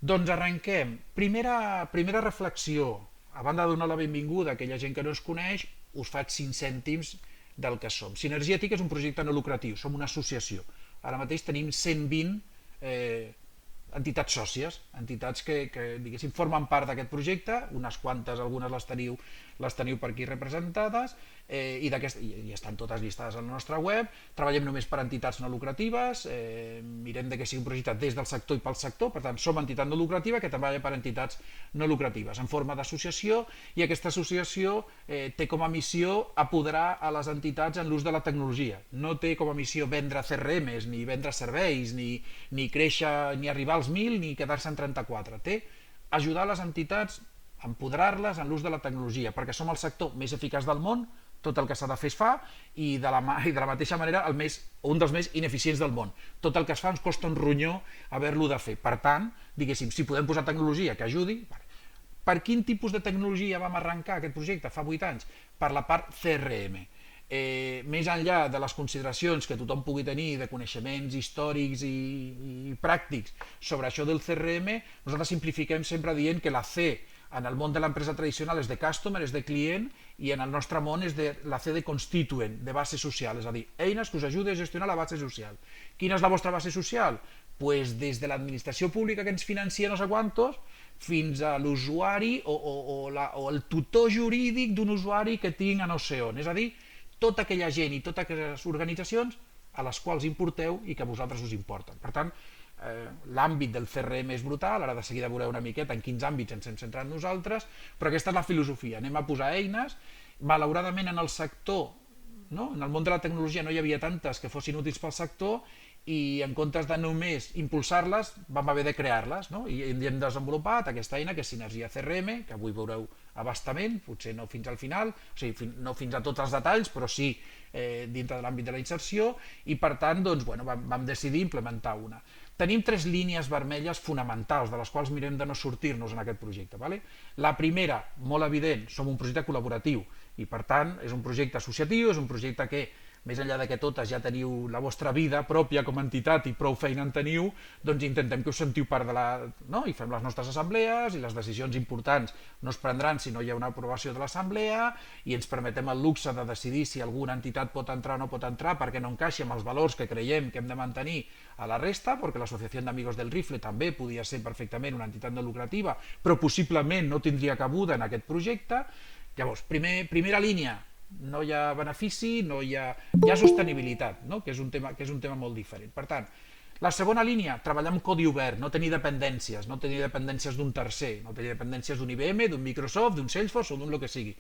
Doncs arrenquem. Primera reflexió. A banda de donar la benvinguda a aquella gent que no ens coneix, us faig 5 cèntims del que som. Sinergia TIC és un projecte no lucratiu, som una associació. Ara mateix tenim 120 entitats sòcies, entitats que diguéssim, formen part d'aquest projecte, unes quantes, algunes les teniu per aquí representades, i estan totes llistades a la nostra web. Treballem només per entitats no lucratives, mirem de que sigui un projecte des del sector i pel sector, per tant som entitat no lucrativa que treballa per entitats no lucratives en forma d'associació, i aquesta associació té com a missió apoderar a les entitats en l'ús de la tecnologia. No té com a missió vendre CRMs, ni vendre serveis, ni créixer, ni arribar als 1.000, ni quedar-se en 34. Té ajudar les entitats, empoderar-les en l'ús de la tecnologia, perquè som el sector més eficaç del món, tot el que s'ha de fer es fa, i de la mateixa manera un dels més ineficients del món. Tot el que es fa ens costa un ronyó haver-lo de fer. Per tant, diguéssim, si podem posar tecnologia que ajudi. Per quin tipus de tecnologia vam arrencar aquest projecte fa 8 anys? Per la part CRM. Més enllà de les consideracions que tothom pugui tenir de coneixements històrics i pràctics sobre això del CRM, nosaltres simplifiquem sempre dient que la C en el món de l'empresa tradicional és de customer, és de client, i en el nostre món és la C de constituent, de base social, és a dir, eines que us ajuden a gestionar la base social. Quina és la vostra base social? Pues des de l'administració pública que ens financia no sé quantos, fins a l'usuari o el tutor jurídic d'un usuari que tinc a no sé on. És a dir, tota aquella gent i totes aquelles organitzacions a les quals importeu i que a vosaltres us importen. Per tant, l'àmbit del CRM és brutal, ara de seguida veureu una miqueta en quins àmbits ens hem centrat nosaltres, però aquesta és la filosofia, anem a posar eines. Malauradament en el sector, no? En el món de la tecnologia no hi havia tantes que fossin útils pel sector, i en comptes de només impulsar-les vam haver de crear-les, no? I hem desenvolupat aquesta eina que és Sinergia CRM, que avui veureu abastament, potser no fins al final, o sigui, no fins a tots els detalls, però sí dintre de l'àmbit de la inserció, i per tant doncs, vam decidir implementar una. Tenim 3 línies vermelles fonamentals, de les quals mirem de no sortir-nos en aquest projecte. Vale? La primera, molt evident, som un projecte col·laboratiu, i per tant és un projecte associatiu, és un projecte que, més enllà de que totes ja teniu la vostra vida pròpia com a entitat i prou feina en teniu, doncs intentem que us sentiu part de la... No? I fem les nostres assemblees, i les decisions importants no es prendran si no hi ha una aprovació de l'assemblea, i ens permetem el luxe de decidir si alguna entitat pot entrar o no pot entrar perquè no encaixi amb els valors que creiem que hem de mantenir a la resta, perquè l'Associació d'Amigos del Rifle també podia ser perfectament una entitat no lucrativa, però possiblement no tindria cabuda en aquest projecte. Llavors, primera línia, no hi ha benefici, hi ha sostenibilitat, no? que és un tema molt diferent. Per tant, la segona línia, treballar amb codi obert, no tenir dependències, d'un tercer, no tenir dependències d'un IBM, d'un Microsoft, d'un Salesforce o d'un el que sigui.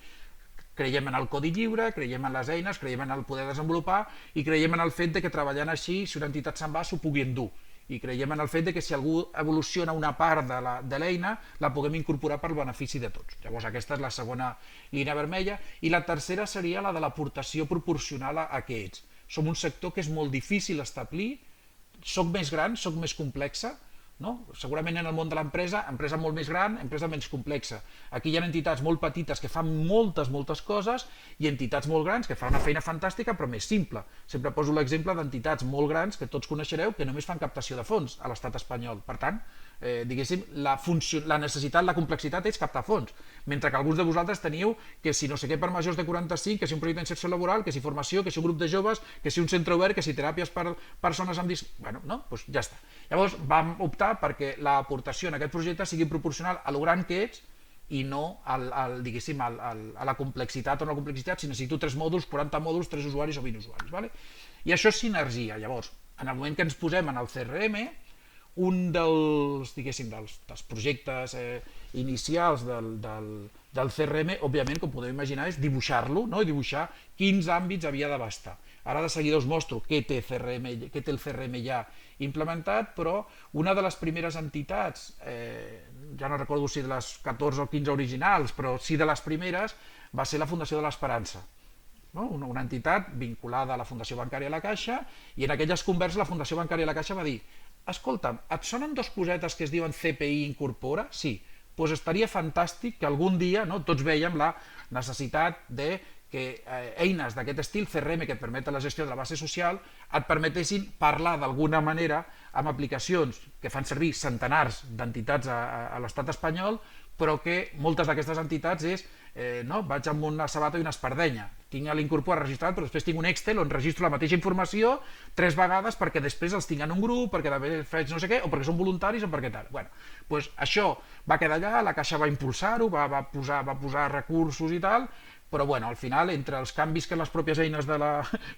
Creiem en el codi lliure, creiem en les eines, creiem en el poder desenvolupar, i creiem en el fet de que treballant així, si una entitat se'n va, s'ho pugui endur. I creiem en el fet de que si algú evoluciona una part de l'eina, la puguem incorporar per al benefici de tots. Llavors aquesta és la segona línia vermella, i la tercera seria la de l'aportació proporcional a què ets. Som un sector que és molt difícil establir, soc més gran, soc més complexa, no? Segurament en el món de l'empresa, empresa molt més gran, empresa menys complexa. Aquí hi ha entitats molt petites que fan moltes coses, i entitats molt grans que fan una feina fantàstica però més simple. Sempre poso l'exemple d'entitats molt grans que tots coneixereu que només fan captació de fons a l'estat espanyol. Per tant, diguéssim, la necessitat, la complexitat és captar fons, mentre que alguns de vosaltres teniu que si no sé què per majors de 45, que si un projecte d'inserció laboral, que si formació, que si un grup de joves, que si un centre obert, que si teràpies per persones amb Bueno, no? Doncs ja està. Llavors vam optar perquè l'aportació en aquest projecte sigui proporcional a lo gran que ets i no a la complexitat o no complexitat, si necessito 3 mòduls, 40 mòduls, 3 usuaris o 20 usuaris. Vale? I això és sinergia. Llavors, en el moment que ens posem en el CRM, un dels projectes inicials del CRM, òbviament, com podeu imaginar, és dibuixar-lo, no? I dibuixar quins àmbits havia d'abastar. Ara de seguida us mostro què té el CRM ja implementat, però una de les primeres entitats, ja no recordo si de les 14 o 15 originals, però sí de les primeres, va ser la Fundació de l'Esperança. No? Una entitat vinculada a la Fundació Bancària La Caixa, i en aquelles converses la Fundació Bancària La Caixa va dir: escolta'm, et sonen 2 cosetes que es diuen CPI Incorpora? Sí. Doncs estaria fantàstic que algun dia, no, tots veiem la necessitat de que eines d'aquest estil, CRM, que et permeten la gestió de la base social, et permetessin parlar d'alguna manera amb aplicacions que fan servir centenars d'entitats a l'estat espanyol, però que moltes d'aquestes entitats és no, vaig amb una sabata i una espardenya, tinc l'Incorpora registrat, però després tinc un Excel on registro la mateixa informació 3 vegades perquè després els tinc en un grup, perquè també faig no sé què, o perquè són voluntaris o perquè tal. Bueno, doncs això va quedar allà, la Caixa va impulsar-ho, va posar recursos i tal, però bueno, al final, entre els canvis que les pròpies eines de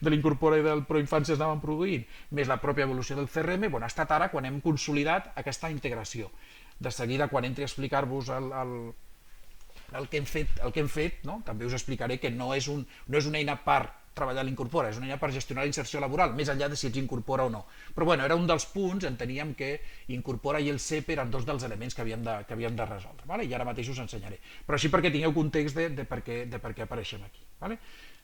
l'Incorpora i del Proinfància estaven produint, més la pròpia evolució del CRM, bueno, ha estat ara quan hem consolidat aquesta integració. De seguida, quan entri a explicar-vos el que hem fet, no? També us explicaré que no és una eina per treballar l'Incorpora, és una eina per gestionar la inserció laboral, més enllà de si ets incorpora o no. Però bueno, era un dels punts, enteníem que Incorpora i el CEP eren dos dels elements que havíem de resoldre, vale? I ara mateix us ensenyaré. Però així perquè tingueu context de per què apareixem aquí. Vale?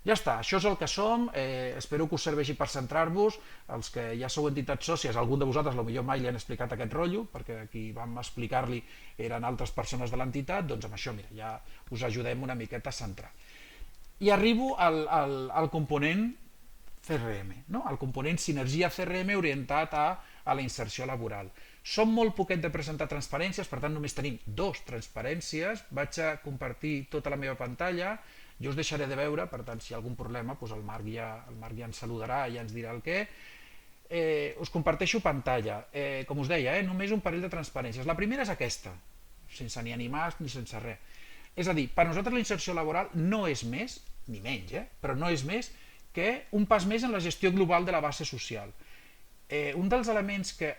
Ja està, això és el que som, espero que us serveixi per centrar-vos, els que ja sou entitats sòcies, algun de vosaltres potser mai li han explicat aquest rotllo, perquè qui vam explicar-li eren altres persones de l'entitat, doncs amb això, mira, ja us ajudem una miqueta a centrar. I arribo al component CRM, no? Al component sinergia CRM orientat a la inserció laboral. Som molt poquet de presentar transparències, per tant només tenim 2 transparències, vaig a compartir tota la meva pantalla, jo us deixaré de veure, per tant si hi ha algun problema doncs el Marc ja ens saludarà i ja ens dirà el què. Us comparteixo pantalla, com us deia, només un parell de transparències. La primera és aquesta, sense ni animals ni sense res. És a dir, per nosaltres la inserció laboral no és més, ni menys, però no és més que un pas més en la gestió global de la base social. Un dels elements que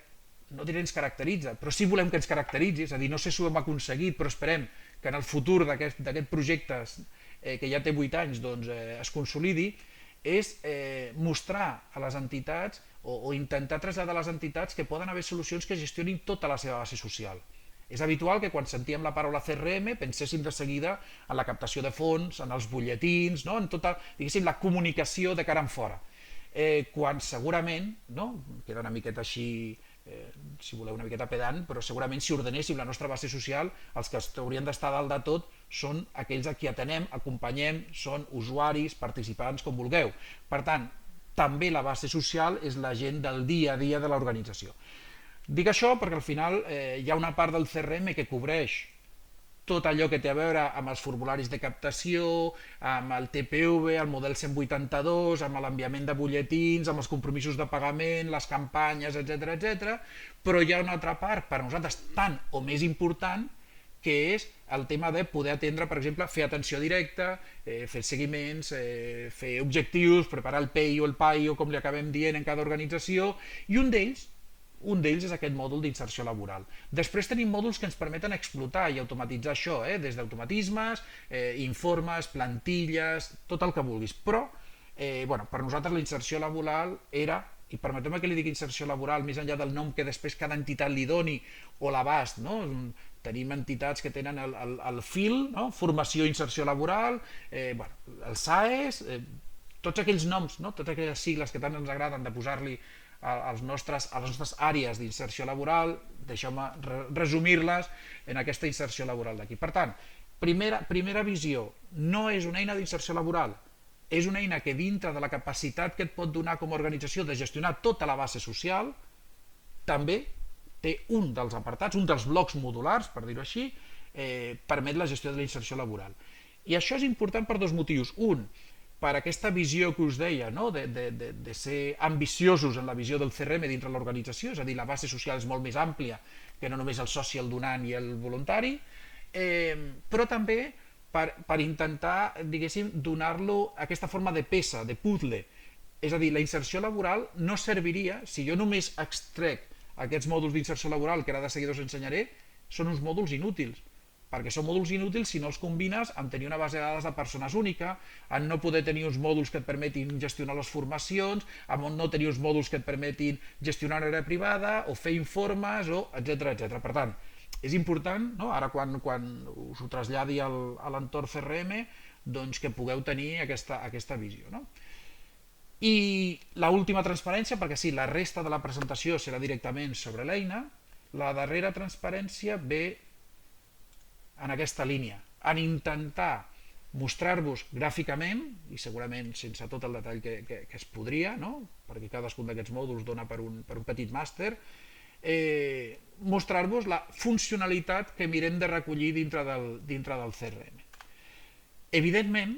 no diré ens caracteritza, però sí volem que ens caracteritzi, és a dir, no sé si ho hem aconseguit, però esperem que en el futur d'aquest projecte, que ja té 8 anys, doncs, es consolidi, és mostrar a les entitats o intentar traslladar a les entitats que poden haver solucions que gestionin tota la seva base social. És habitual que quan sentíem la paraula CRM penséssim de seguida en la captació de fons, en els butlletins, no? En tota, diguéssim, la comunicació de cara en fora. Quan segurament, no? Queda una miqueta així, si voleu una miqueta pedant, però segurament si ordenéssim la nostra base social, els que haurien d'estar dalt de tot són aquells a qui atenem, acompanyem, són usuaris, participants, com vulgueu. Per tant, també la base social és la gent del dia a dia de l'organització. Dic això perquè al final hi ha una part del CRM que cobreix tot allò que té a veure amb els formularis de captació, amb el TPV, el model 182, amb l'enviament de butlletins, amb els compromisos de pagament, les campanyes, etc. Però hi ha una altra part, per a nosaltres tan o més important, que és el tema de poder atendre, per exemple, fer atenció directa, fer seguiments, fer objectius, preparar el PEI o el PAI o com li acabem dient en cada organització, i un d'ells és aquest mòdul d'inserció laboral. Després tenim mòduls que ens permeten explotar i automatitzar això, des d'automatismes, informes, plantilles, tot el que vulguis. Però per nosaltres la inserció laboral era, i permeteu-me que li digui inserció laboral més enllà del nom que després cada entitat li doni o l'abast, no? Tenim entitats que tenen el FIL, no? Formació i inserció laboral, el SAES, tots aquells noms, no? Totes aquelles sigles que tant ens agraden de posar-li a les nostres àrees d'inserció laboral, deixeu-me resumir-les en aquesta inserció laboral d'aquí. Per tant, primera visió, no és una eina d'inserció laboral, és una eina que dintre de la capacitat que et pot donar com a organització de gestionar tota la base social, també té un dels apartats, un dels blocs modulars, per dir-ho així, permet la gestió de la inserció laboral. I això és important per 2 motius. Un, per aquesta visió que us deia, no? de ser ambiciosos en la visió del CRM dintre l'organització, és a dir, la base social és molt més àmplia que no només el soci, el donant i el voluntari, però també per intentar, diguéssim, donar-lo aquesta forma de peça, de puzzle. És a dir, la inserció laboral no serviria, si jo només extrec aquests mòduls d'inserció laboral, que ara de seguida us ensenyaré, són uns mòduls inútils, perquè són mòduls inútils si no els combines amb tenir una base de dades de persones única, en no poder tenir uns mòduls que et permetin gestionar les formacions, amb no tenir uns mòduls que et permetin gestionar una àrea privada o fer informes, etc. Per tant, és important, no? Ara quan us ho traslladi a l'entorn CRM, doncs que pugueu tenir aquesta visió. No? I l'última transparència, perquè sí, la resta de la presentació serà directament sobre l'eina, la darrera transparència ve en aquesta línia, en intentar mostrar-vos gràficament, i segurament sense tot el detall que es podria, no? Perquè cadascun d'aquests mòduls dona per un petit màster, mostrar-vos la funcionalitat que mirem de recollir dintre del CRM. Evidentment,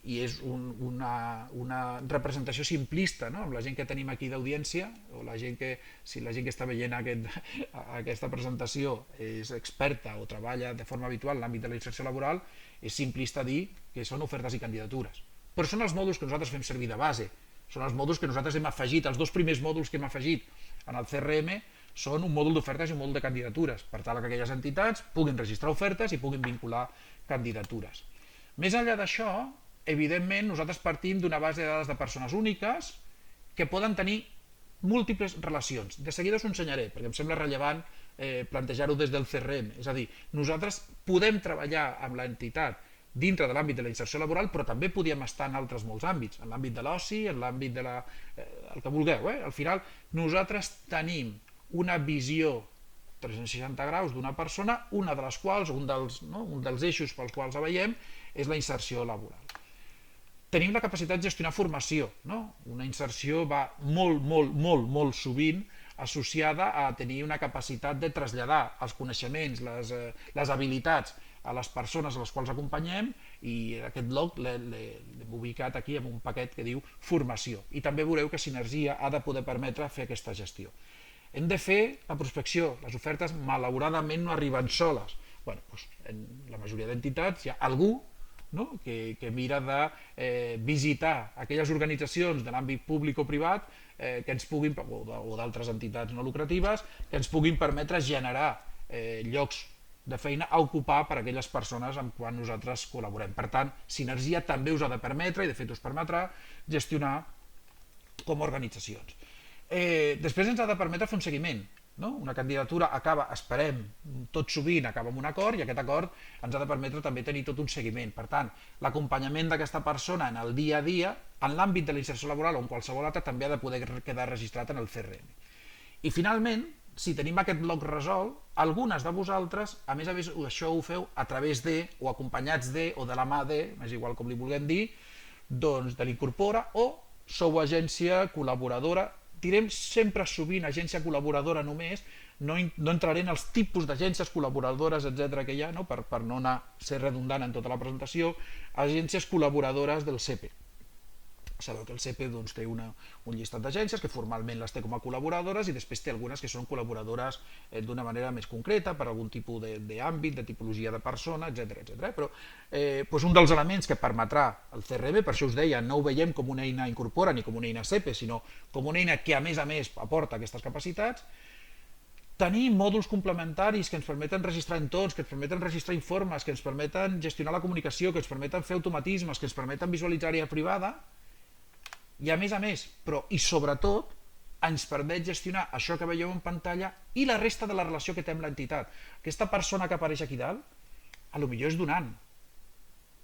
i és una representació simplista, no? Amb la gent que tenim aquí d'audiència, o si la gent que està veient aquesta presentació és experta o treballa de forma habitual en l'àmbit de la inserció laboral, és simplista dir que són ofertes i candidatures. Però són els mòduls que nosaltres fem servir de base, són els mòduls que nosaltres hem afegit, els dos primers mòduls que hem afegit en el CRM són un mòdul d'ofertes i un mòdul de candidatures, per tal que aquelles entitats puguin registrar ofertes i puguin vincular candidatures. Més enllà d'això, evidentment, nosaltres partim d'una base de dades de persones úniques que poden tenir múltiples relacions. De seguida us ho ensenyaré, perquè em sembla rellevant plantejar-ho des del CRM. És a dir, nosaltres podem treballar amb l'entitat dintre de l'àmbit de la inserció laboral, però també podíem estar en altres molts àmbits, en l'àmbit de l'oci, en l'àmbit de el que vulgueu. Al final, nosaltres tenim una visió 360 graus d'una persona, una de les quals, un dels eixos pels quals la veiem, és la inserció laboral. Tenim la capacitat de gestionar formació, no? Una inserció va molt sovint associada a tenir una capacitat de traslladar els coneixements, les habilitats a les persones a les quals acompanyem, i aquest bloc l'hem ubicat aquí amb un paquet que diu formació. I també veureu que Sinergia ha de poder permetre fer aquesta gestió. Hem de fer la prospecció. Les ofertes malauradament no arriben soles. En la majoria d'entitats hi ha algú que mira de visitar aquelles organitzacions de l'àmbit públic o privat que ens puguin, o d'altres entitats no lucratives, que ens puguin permetre generar llocs de feina a ocupar per a aquelles persones amb quan nosaltres col·laborem. Per tant, Sinergia també us ha de permetre, i de fet us permetrà, gestionar com a organitzacions. Després ens ha de permetre fer un seguiment. Una candidatura acaba, esperem, tot sovint acaba amb un acord, i aquest acord ens ha de permetre també tenir tot un seguiment. Per tant, l'acompanyament d'aquesta persona en el dia a dia, en l'àmbit de la inserció laboral o en qualsevol altre, també ha de poder quedar registrat en el CRM. I finalment, si tenim aquest bloc resolt, algunes de vosaltres, a més això ho feu a través de, o acompanyats de, o de la mà de, és igual com li vulguem dir, doncs de l'Incorpora, o sou agència col·laboradora. Direm sempre sovint agència col·laboradora només, no entraré en els tipus d'agències col·laboradores, etc. que hi ha, per no ser redundant en tota la presentació, agències col·laboradores del CEPE. Sabeu que el CEPE té un llistat d'agències que formalment les té com a col·laboradores, i després té algunes que són col·laboradores d'una manera més concreta per algun tipus d'àmbit, de tipologia de persona, etc. Però un dels elements que permetrà el CRM, per això us deia, no ho veiem com una eina Incorpora ni com una eina CEPE, sinó com una eina que a més aporta aquestes capacitats, tenir mòduls complementaris que ens permeten registrar entorns, que ens permeten registrar informes, que ens permeten gestionar la comunicació, que ens permeten fer automatismes, que ens permeten visualitzar àrea privada, i a més, però i sobretot, ens permet gestionar això que veieu en pantalla i la resta de la relació que té amb l'entitat. Aquesta persona que apareix aquí dalt, potser és donant,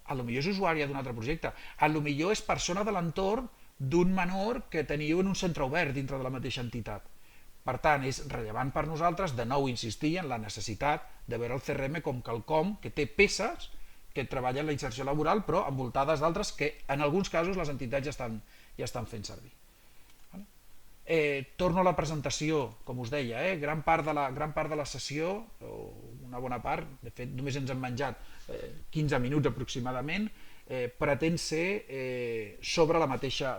potser és usuària d'un altre projecte, potser és persona de l'entorn d'un menor que teniu en un centre obert dintre de la mateixa entitat. Per tant, és rellevant per nosaltres, de nou insistir en la necessitat de veure el CRM com quelcom que té peces que treballen la inserció laboral, però envoltades d'altres que en alguns casos les entitats ja estan fent servir. Torno a la presentació, com us deia, gran part de la sessió, o una bona part, de fet només ens hem menjat 15 minuts aproximadament, pretén ser sobre la mateixa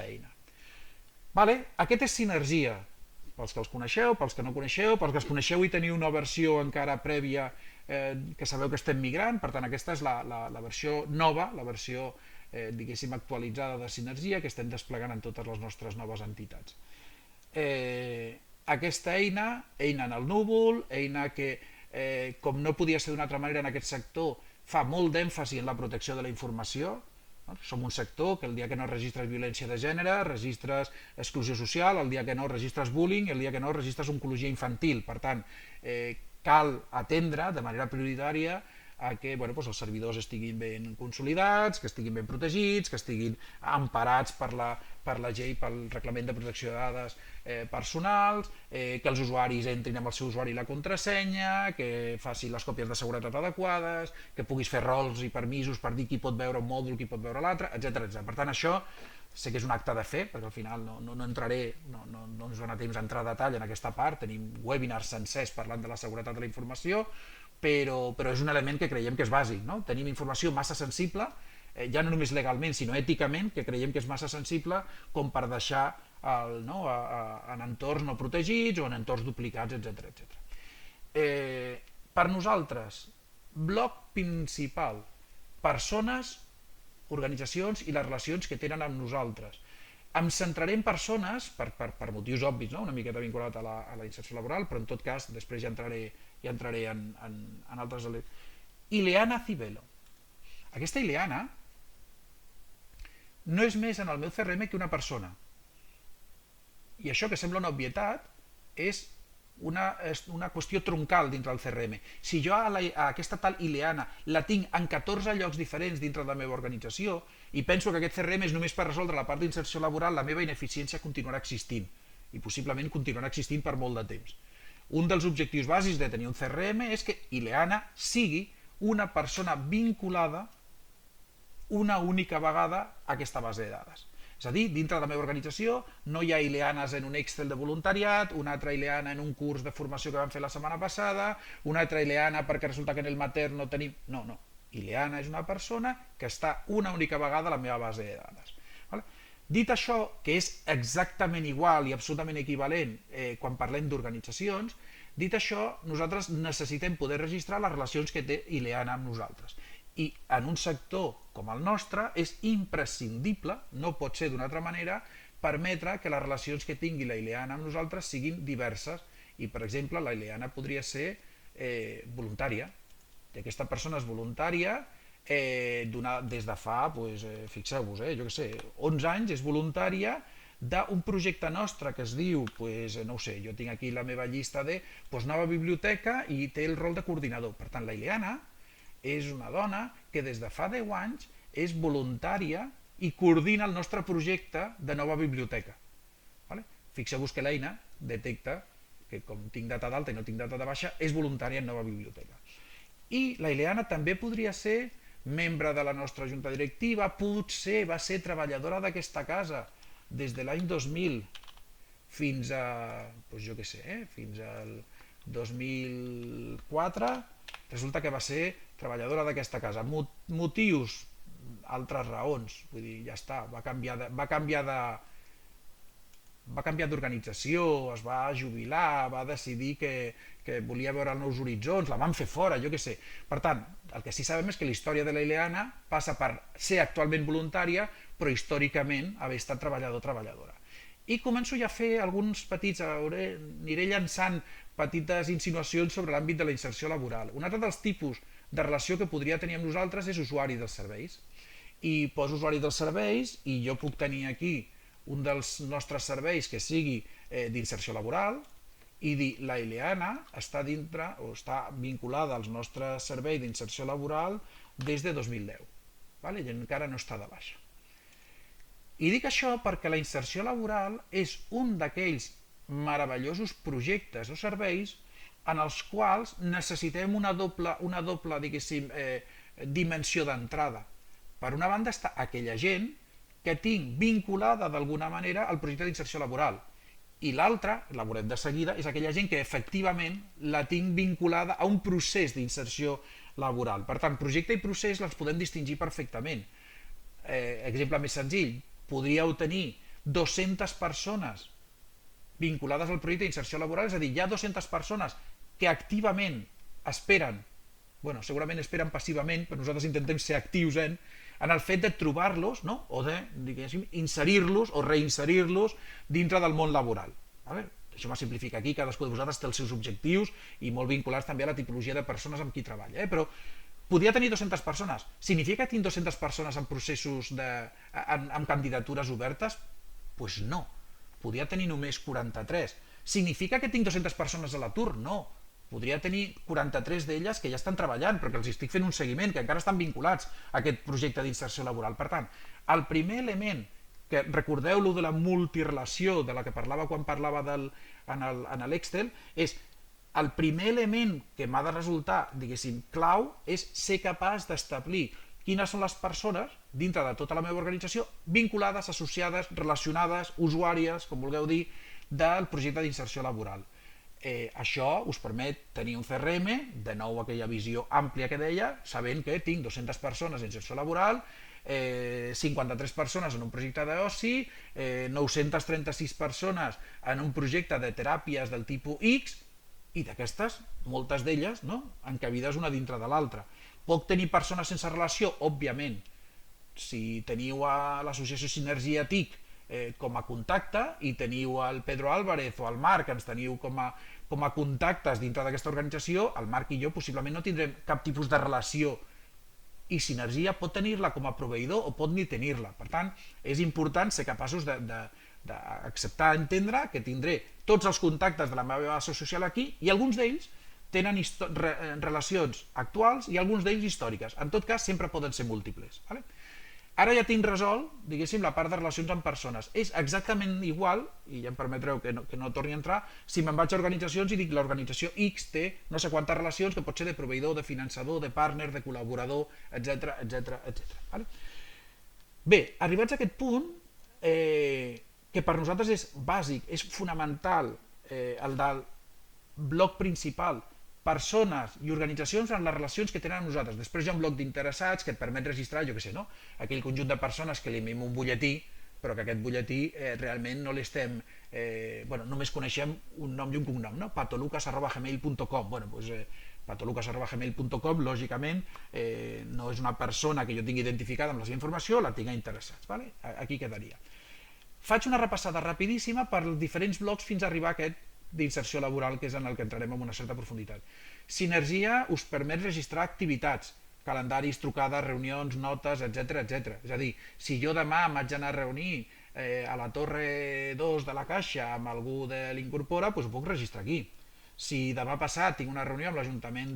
eina. Aquest és Sinergia, pels que els coneixeu, pels que no coneixeu, pels que els coneixeu i teniu una versió encara prèvia que sabeu que estem migrant. Per tant, aquesta és la versió nova, la versió diguéssim actualitzada de Sinergia, que estem desplegant en totes les nostres noves entitats. Aquesta eina en el núvol, eina que, com no podia ser d'una altra manera en aquest sector, fa molt d'èmfasi en la protecció de la informació. Som un sector que el dia que no registres violència de gènere, registres exclusió social, el dia que no registres bullying, el dia que no registres oncologia infantil. Per tant, cal atendre de manera prioritària a que els servidors estiguin ben consolidats, que estiguin ben protegits, que estiguin emparats per la llei, pel reglament de protecció de dades personals, que els usuaris entrin amb el seu usuari i la contrasenya, que faci les còpies de seguretat adequades, que puguis fer rols i permisos per dir qui pot veure un mòdul, qui pot veure l'altre, etc. Per tant, això sé que és un acte de fe, perquè al final no entraré, no ens dona temps a entrar a detall en aquesta part, tenim webinars sencers parlant de la seguretat de la informació, però és un element que creiem que és bàsic, no? Tenim informació massa sensible, ja no només legalment, sinó èticament, que creiem que és massa sensible com per deixar en entorns no protegits o en entorns duplicats, etc. Per nosaltres, bloc principal, persones, organitzacions i les relacions que tenen amb nosaltres. Em centraré en persones per motius obvis, no? Una miqueta vinculat a la inserció laboral, però en tot cas després ja entraré en altres elements. Ileana Cibelo. Aquesta Ileana no és més en el meu CRM que una persona. I això, que sembla una obvietat, és una qüestió troncal dintre del CRM. Si jo a aquesta tal Ileana la tinc en 14 llocs diferents dintre de la meva organització i penso que aquest CRM és només per resoldre la part d'inserció laboral, la meva ineficiència continuarà existint i possiblement continuarà existint per molt de temps. Un dels objectius bàsics de tenir un CRM és que Ileana sigui una persona vinculada una única vegada a aquesta base de dades. És a dir, dintre de la meva organització no hi ha Ileanes en un Excel de voluntariat, una altra Ileana en un curs de formació que vam fer la setmana passada, una altra Ileana perquè resulta que en el Mater no tenim... No. Ileana és una persona que està una única vegada a la meva base de dades. Dit això, que és exactament igual i absolutament equivalent quan parlem d'organitzacions, dit això, nosaltres necessitem poder registrar les relacions que té Ileana amb nosaltres. I en un sector com el nostre és imprescindible, no pot ser d'una altra manera, permetre que les relacions que tingui la Ileana amb nosaltres siguin diverses. I, per exemple, la Ileana podria ser voluntària. I aquesta persona és voluntària des de fa, fixeu-vos, jo què sé, 11 anys, és voluntària d'un projecte nostre que es diu, no ho sé, jo tinc aquí la meva llista de nova biblioteca i té el rol de coordinador. Per tant, la Ileana és una dona que des de fa 10 anys és voluntària i coordina el nostre projecte de nova biblioteca. Fixeu-vos que l'eina detecta que com tinc data d'alta i no tinc data de baixa, és voluntària en nova biblioteca. I la Ileana també podria ser membre de la nostra junta directiva, potser va ser treballadora d'aquesta casa des de l'any 2000 fins a, fins al 2004, resulta que va ser treballadora d'aquesta casa. Motius, altres raons, vull dir, ja està, va canviar d'organització, es va jubilar, va decidir que volia veure nous horitzons, la van fer fora, jo què sé. Per tant, el que sí sabem és que la història de la Ileana passa per ser actualment voluntària, però històricament haver estat treballadora. I començo ja a fer alguns petits, aniré llançant petites insinuacions sobre l'àmbit de la inserció laboral. Un altre dels tipus de relació que podria tenir amb nosaltres és usuari dels serveis. I poso usuari dels serveis i jo puc tenir aquí un dels nostres serveis que sigui d'inserció laboral i dir la Ileana està dintre o està vinculada al nostre servei d'inserció laboral des de 2010 i encara no està de baixa. I dic això perquè la inserció laboral és un d'aquells meravellosos projectes o serveis en els quals necessitem una doble dimensió d'entrada. Per una banda està aquella gent que tinc vinculada d'alguna manera al projecte d'inserció laboral i l'altra, la veurem de seguida, és aquella gent que efectivament la tinc vinculada a un procés d'inserció laboral. Per tant, projecte i procés les podem distingir perfectament. Exemple més senzill, podríeu tenir 200 persones vinculades al projecte d'inserció laboral, és a dir, hi ha 200 persones que activament esperen, segurament esperen passivament, però nosaltres intentem ser actius en el fet de trobar-los, o de, inserir-los o reinserir-los dintre del món laboral. Això m'ha simplificat aquí, cadascú de vosaltres té els seus objectius i molt vinculats també a la tipologia de persones amb qui treballa, però podria tenir 200 persones. Significa que tinc 200 persones en processos amb candidatures obertes? Doncs no. Podria tenir només 43. Significa que tinc 200 persones a l'atur? No. podria tenir 43 d'elles que ja estan treballant, però que els estic fent un seguiment, que encara estan vinculats a aquest projecte d'inserció laboral. Per tant, el primer element, que recordeu-lo de la multirelació de la que parlava quan parlava en l'Excel, és el primer element que m'ha de resultar, diguéssim, clau, és ser capaç d'establir quines són les persones dintre de tota la meva organització vinculades, associades, relacionades, usuàries, com vulgueu dir, del projecte d'inserció laboral. Això us permet tenir un CRM, de nou aquella visió àmplia que deia, sabent que tinc 200 persones en inserció laboral, 53 persones en un projecte d'oci, 936 persones en un projecte de teràpies del tipus X, i d'aquestes, moltes d'elles, no?, encabides una dintre de l'altra. Puc tenir persones sense relació? Òbviament. Si teniu a l'associació Sinergia TIC com a contacte i teniu el Pedro Álvarez o el Marc, ens teniu com a contactes dintre d'aquesta organització, el Marc i jo possiblement no tindrem cap tipus de relació, i Sinergia pot tenir-la com a proveïdor o pot ni tenir-la. Per tant, és important ser capaços d'acceptar, entendre que tindré tots els contactes de la meva base social aquí, i alguns d'ells tenen relacions actuals i alguns d'ells històriques. En tot cas, sempre poden ser múltiples. Vale? Ara ja tinc resolt, diguéssim, la part de relacions amb persones. És exactament igual, i ja em permetreu que no torni a entrar, si me'n vaig a organitzacions i dic l'organització X té no sé quantes relacions, que pot ser de proveïdor, de finançador, de partner, de col·laborador, etc etc etc. Vale? Bé, arribats a aquest punt, que per nosaltres és bàsic, és fonamental, el del bloc principal, persones i organitzacions en les relacions que tenen amb nosaltres. Després hi ha un bloc d'interessats que et permet registrar, jo què sé, no?, aquell conjunt de persones que li enviem un butlletí, però que aquest butlletí realment no l'estem... només coneixem un nom i un cognom, no?, patolucas@gmail.com. Patolucas@gmail.com, lògicament, no és una persona que jo tingui identificada amb la seva informació, la tinc a interessats. Vale? Aquí quedaria. Faig una repassada rapidíssima per diferents blocs fins a arribar a aquest d'inserció laboral, que és en el que entrarem amb una certa profunditat. Sinergia us permet registrar activitats, calendaris, trucades, reunions, notes, etc etc. És a dir, si jo demà m'haig d'anar a reunir a la Torre 2 de la Caixa amb algú de l'Incorpora, doncs ho puc registrar aquí. Si demà passat tinc una reunió amb l'Ajuntament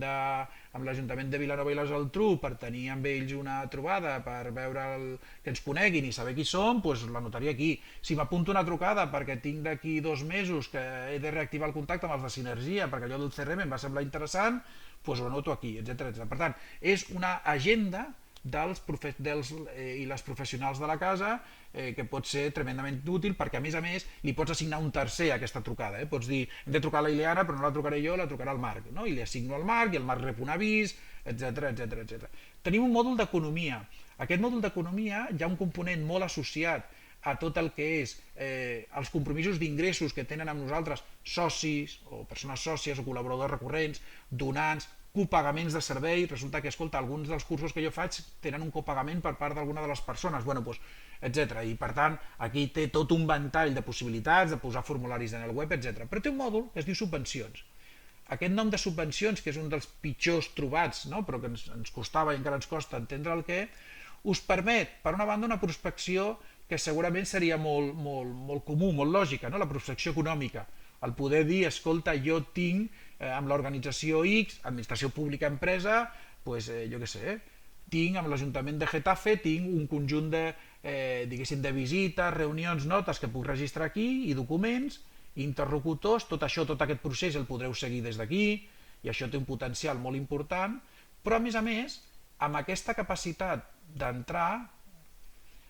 de Vilanova i la Geltrú per tenir amb ells una trobada, per veure que ens coneguin i saber qui som, doncs l'anotaria aquí. Si m'apunto una trucada perquè tinc d'aquí 2 mesos que he de reactivar el contacte amb els de Sinergia perquè allò del CRM em va semblar interessant, doncs ho anoto aquí, etc. Per tant, és una agenda dels i les professionals de la casa que pot ser tremendament útil, perquè a més li pots assignar un tercer a aquesta trucada. Pots dir, hem de trucar a la Ileana però no la trucaré jo, la trucarà el Marc, no? I li assigno al Marc i el Marc rep un avís, etc etc. Tenim un mòdul d'economia. Aquest mòdul d'economia hi ha un component molt associat a tot el que és els compromisos d'ingressos que tenen amb nosaltres socis o persones sòcies o col·laboradors recurrents, donants, copagaments de servei. Resulta que, escolta, alguns dels cursos que jo faig tenen un copagament per part d'alguna de les persones, etc. I per tant, aquí té tot un ventall de possibilitats de posar formularis en el web, etc. Però té un mòdul que es diu subvencions. Aquest nom de subvencions, que és un dels pitjors trobats, no?, però que ens costava i encara ens costa entendre el què, us permet, per una banda, una prospecció que segurament seria molt comú, molt lògica, no?, la prospecció econòmica. El poder dir, escolta, jo tinc amb l'organització X, administració pública empresa, doncs jo què sé, tinc amb l'Ajuntament de Getafe, tinc un conjunt de visites, reunions, notes que puc registrar aquí, i documents, interlocutors, tot això, tot aquest procés el podreu seguir des d'aquí, i això té un potencial molt important, però a més, amb aquesta capacitat d'entrar,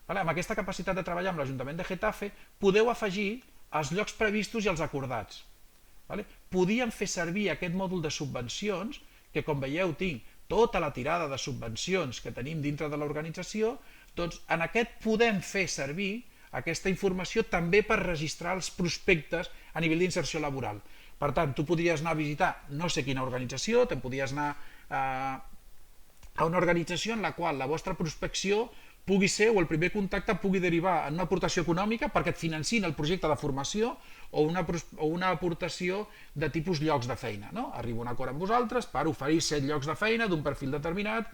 amb aquesta capacitat de treballar amb l'Ajuntament de Getafe, podeu afegir els llocs previstos i els acordats. Podíem fer servir aquest mòdul de subvencions, que com veieu tinc tota la tirada de subvencions que tenim dintre de l'organització, doncs en aquest podem fer servir aquesta informació també per registrar els prospectes a nivell d'inserció laboral. Per tant, tu podries anar a visitar no sé quina organització, te'n podries anar a una organització en la qual la vostra prospecció pugui ser, o el primer contacte pugui derivar en una aportació econòmica perquè et financin el projecte de formació o una aportació de tipus llocs de feina. Arribo a un acord amb vosaltres per oferir 7 llocs de feina d'un perfil determinat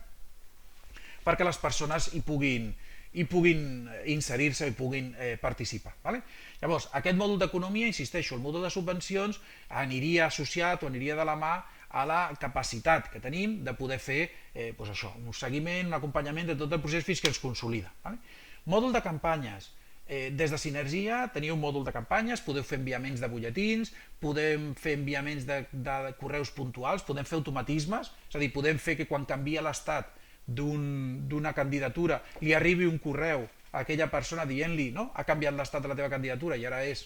perquè les persones hi puguin inserir-se i puguin participar. Llavors, aquest mòdul d'economia, insisteixo, el mòdul de subvencions aniria associat o aniria de la mà a la capacitat que tenim de poder fer un seguiment, un acompanyament de tot el procés fins que es consolida. Vale? Mòdul de campanyes. Des de Sinergia teniu un mòdul de campanyes, podeu fer enviaments de butlletins, podem fer enviaments de correus puntuals, podem fer automatismes, és a dir, podem fer que quan canvia l'estat d'una candidatura li arribi un correu a aquella persona dient-li, no? Ha canviat l'estat de la teva candidatura i ara és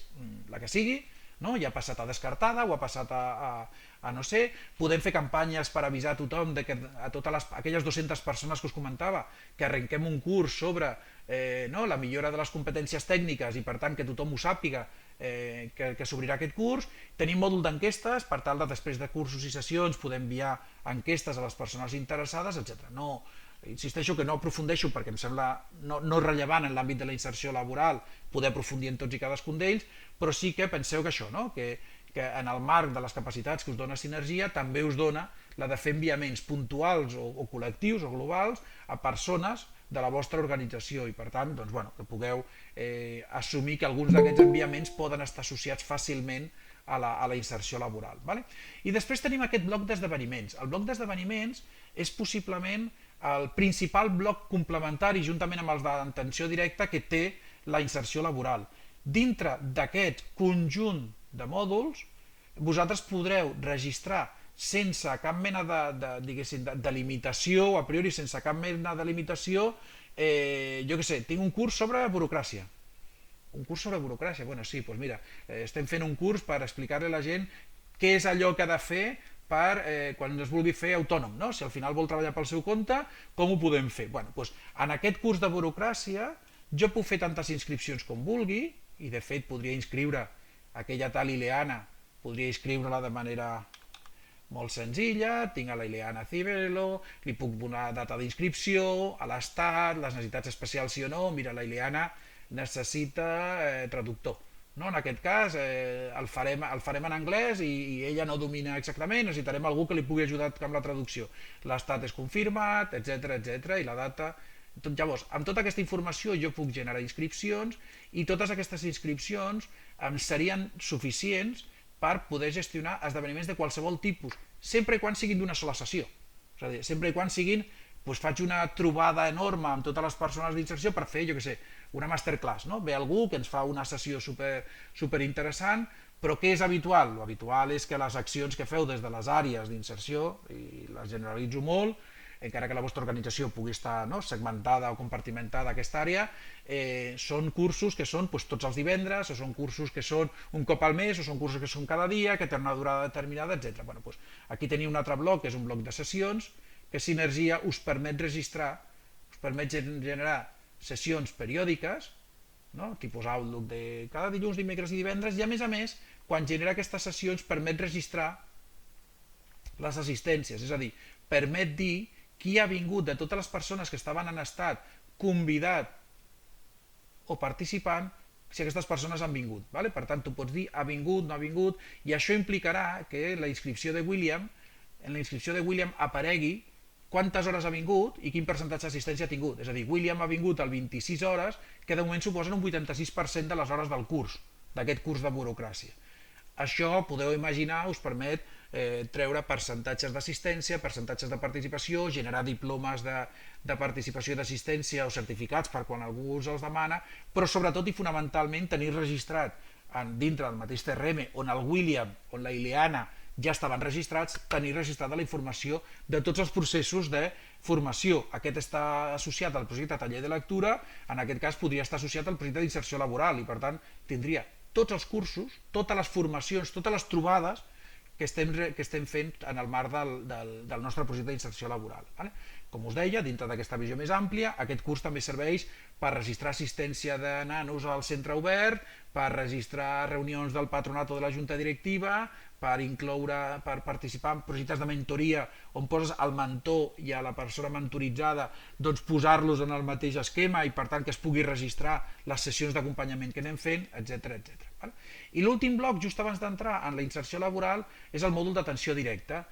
la que sigui, no? Ja ha passat a descartada o ha passat a no sé, podem fer campanyes per avisar a tothom de que a totes aquelles 200 persones que us comentava que arrenquem un curs sobre la millora de les competències tècniques i per tant que tothom ho sàpiga que s'obrirà aquest curs. Tenim mòdul d'enquestes per tal de després de cursos i sessions poder enviar enquestes a les persones interessades, etc. No, insisteixo que no aprofundeixo perquè em sembla no rellevant en l'àmbit de la inserció laboral poder aprofundir en tots i cadascun d'ells, però sí que penseu que això, no? que en el marc de les capacitats que us dona Sinergia també us dona la de fer enviaments puntuals o col·lectius o globals a persones de la vostra organització i per tant doncs, que pugueu assumir que alguns d'aquests enviaments poden estar associats fàcilment a la inserció laboral. Vale? I després tenim aquest bloc d'esdeveniments. El bloc d'esdeveniments és possiblement el principal bloc complementari juntament amb els d'atenció directa que té la inserció laboral. Dintre d'aquest conjunt de mòduls vosaltres podreu registrar sense cap mena de limitació, a priori sense cap mena de limitació, jo què sé, tinc un curs sobre burocràcia. Un curs sobre burocràcia? Bueno, sí, doncs mira, estem fent un curs per explicar-li a la gent què és allò que ha de fer per quan es vulgui fer autònom, no? Si al final vol treballar pel seu compte, com ho podem fer? Bueno, doncs en aquest curs de burocràcia jo puc fer tantes inscripcions com vulgui i de fet podria inscriure aquella tal Ileana, podria inscriure-la de manera molt senzilla, tinc a la Ileana Cibelo, li puc donar data d'inscripció, a l'estat, les necessitats especials sí o no, mira, la Ileana necessita traductor. No? En aquest cas el farem en anglès i ella no domina exactament, necessitarem algú que li pugui ajudar amb la traducció. L'estat és confirmat, etc i la data... Llavors, amb tota aquesta informació jo puc generar inscripcions i totes aquestes inscripcions em serien suficients per poder gestionar esdeveniments de qualsevol tipus, sempre i quan siguin d'una sola sessió. És a dir, sempre i quan siguin, doncs faig una trobada enorme amb totes les persones d'inserció per fer, jo què sé, una masterclass, no? Ve algú que ens fa una sessió super interessant, però què és habitual? L'habitual és que les accions que feu des de les àrees d'inserció, i les generalitzo molt, encara que la vostra organització pugui estar segmentada o compartimentada aquesta àrea, són cursos que són tots els divendres, o són cursos que són un cop al mes, o són cursos que són cada dia, que tenen una durada determinada, etc. Aquí teniu un altre bloc, que és un bloc de sessions, que Sinergia us permet registrar, us permet generar sessions periòdiques, tipus Outlook de cada dilluns, dimecres i divendres, i a més, quan genera aquestes sessions permet registrar les assistències, és a dir, permet dir qui ha vingut de totes les persones que estaven en estat convidat o participant, si aquestes persones han vingut. Vale? Per tant, tu pots dir ha vingut, no ha vingut, i això implicarà que en la inscripció de William aparegui quantes hores ha vingut i quin percentatge d'assistència ha tingut. És a dir, William ha vingut al 26 hores, que de moment suposen un 86% de les hores del curs, d'aquest curs de burocràcia. Això, podeu imaginar, us permet treure percentatges d'assistència, percentatges de participació, generar diplomes de participació i d'assistència o certificats per quan algú us els demana, però sobretot i fonamentalment tenir registrat dintre del mateix CRM on el William, on la Ileana ja estaven registrats, tenir registrada la informació de tots els processos de formació. Aquest està associat al projecte taller de lectura, en aquest cas podria estar associat al projecte d'inserció laboral i per tant tindria tots els cursos, totes les formacions, totes les trobades que estem fent en el marc del nostre projecte d'inserció laboral. Com us deia, dintre d'aquesta visió més àmplia, aquest curs també serveix per registrar assistència de nanos al centre obert, per registrar reunions del patronat o de la junta directiva, per participar en projectes de mentoria on poses el mentor i a la persona mentoritzada posar-los en el mateix esquema i per tant que es pugui registrar les sessions d'acompanyament que anem fent, etc. I l'últim bloc, just abans d'entrar en la inserció laboral, és el mòdul d'atenció directa.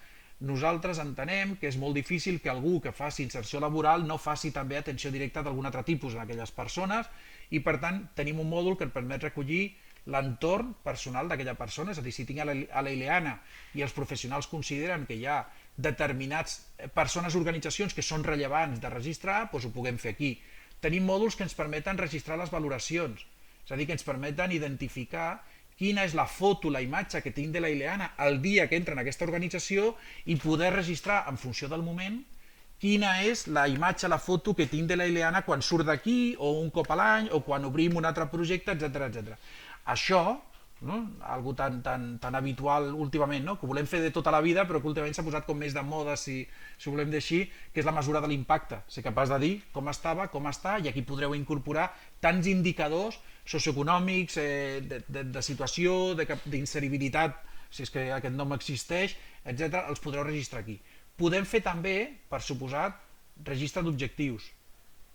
Nosaltres entenem que és molt difícil que algú que faci inserció laboral no faci també atenció directa d'algun altre tipus en aquelles persones i per tant tenim un mòdul que et permet recollir l'entorn personal d'aquella persona, és a dir, si tinc a la Ileana i els professionals consideren que hi ha determinats persones o organitzacions que són rellevants de registrar, doncs ho puguem fer aquí. Tenim mòduls que ens permeten registrar les valoracions, és a dir, que ens permeten identificar quina és la foto, la imatge que tinc de la Ileana el dia que entra en aquesta organització i poder registrar en funció del moment quina és la imatge, la foto que tinc de la Ileana quan surt d'aquí o un cop a l'any o quan obrim un altre projecte, etc. Això, no? Algo tan habitual últimament, no? Que volem fer de tota la vida però que últimament s'ha posat com més de moda, si volem dir així, que és la mesura de l'impacte, ser capaç de dir com estava, com està, i aquí podreu incorporar tants indicadors socioeconòmics, de situació, d'inseribilitat, si és que aquest nom existeix, etc. Els podreu registrar aquí. Podem fer també, per suposat, registre d'objectius.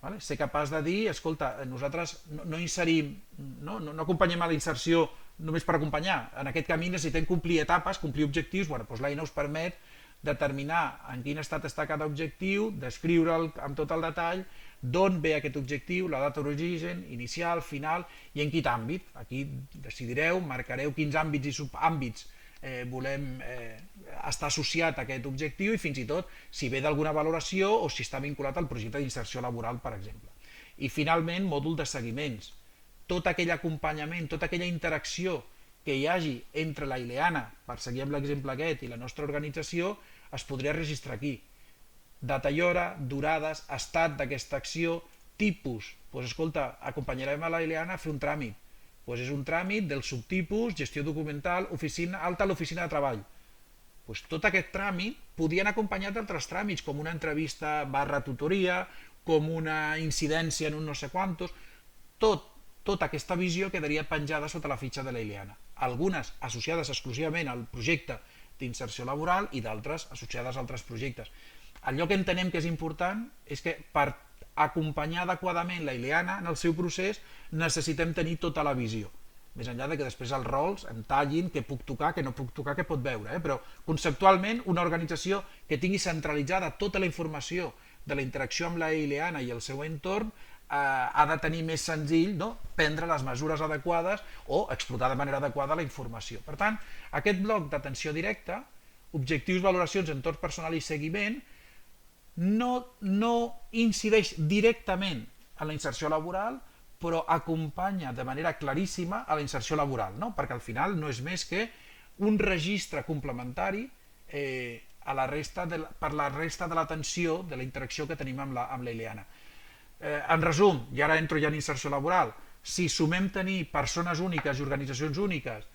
Vale? Ser capaç de dir, escolta, nosaltres no inserim, no acompanyem a la inserció només per acompanyar. En aquest camí necessitem complir etapes, complir objectius. Bueno, doncs l'eina us permet determinar en quin estat està cada objectiu, descriure'l amb tot el detall, d'on ve aquest objectiu, la data d'origen, inicial, final i en quin àmbit. Aquí decidireu, marcareu quins àmbits i subàmbits volem estar associat a aquest objectiu i fins i tot si ve d'alguna valoració o si està vinculat al projecte d'inserció laboral, per exemple. I finalment, mòdul de seguiments. Tot aquell acompanyament, tota aquella interacció que hi hagi entre la Ileana, per seguir amb l'exemple aquest, i la nostra organització, es podria registrar aquí. Data i hora, durades, estat d'aquesta acció, tipus. Doncs escolta, acompanyarem a la Ileana a fer un tràmit. Doncs és un tràmit del subtipus, gestió documental, alta a l'oficina de treball. Doncs tot aquest tràmit podien acompanyar d'altres tràmits, com una entrevista / tutoria, com una incidència en un no sé quantos. Tota aquesta visió quedaria penjada sota la fitxa de la Ileana. Algunes associades exclusivament al projecte d'inserció laboral i d'altres associades a altres projectes. Allò que entenem que és important és que per acompanyar adequadament la Ileana en el seu procés necessitem tenir tota la visió, més enllà de que després els rols em tallin què puc tocar, què no puc tocar, què pot veure, però conceptualment una organització que tingui centralitzada tota la informació de la interacció amb la Ileana i el seu entorn ha de tenir més senzill, no? Prendre les mesures adequades o explotar de manera adequada la informació. Per tant, aquest bloc d'atenció directa, objectius, valoracions, entorn personal i seguiment, no incideix directament en la inserció laboral, però acompanya de manera claríssima a la inserció laboral, no? Perquè al final no és més que un registre complementari per la resta de l'atenció, de la interacció que tenim amb la Ileana. En resum, i ara entro ja en inserció laboral, si sumem tenir persones úniques i organitzacions úniques,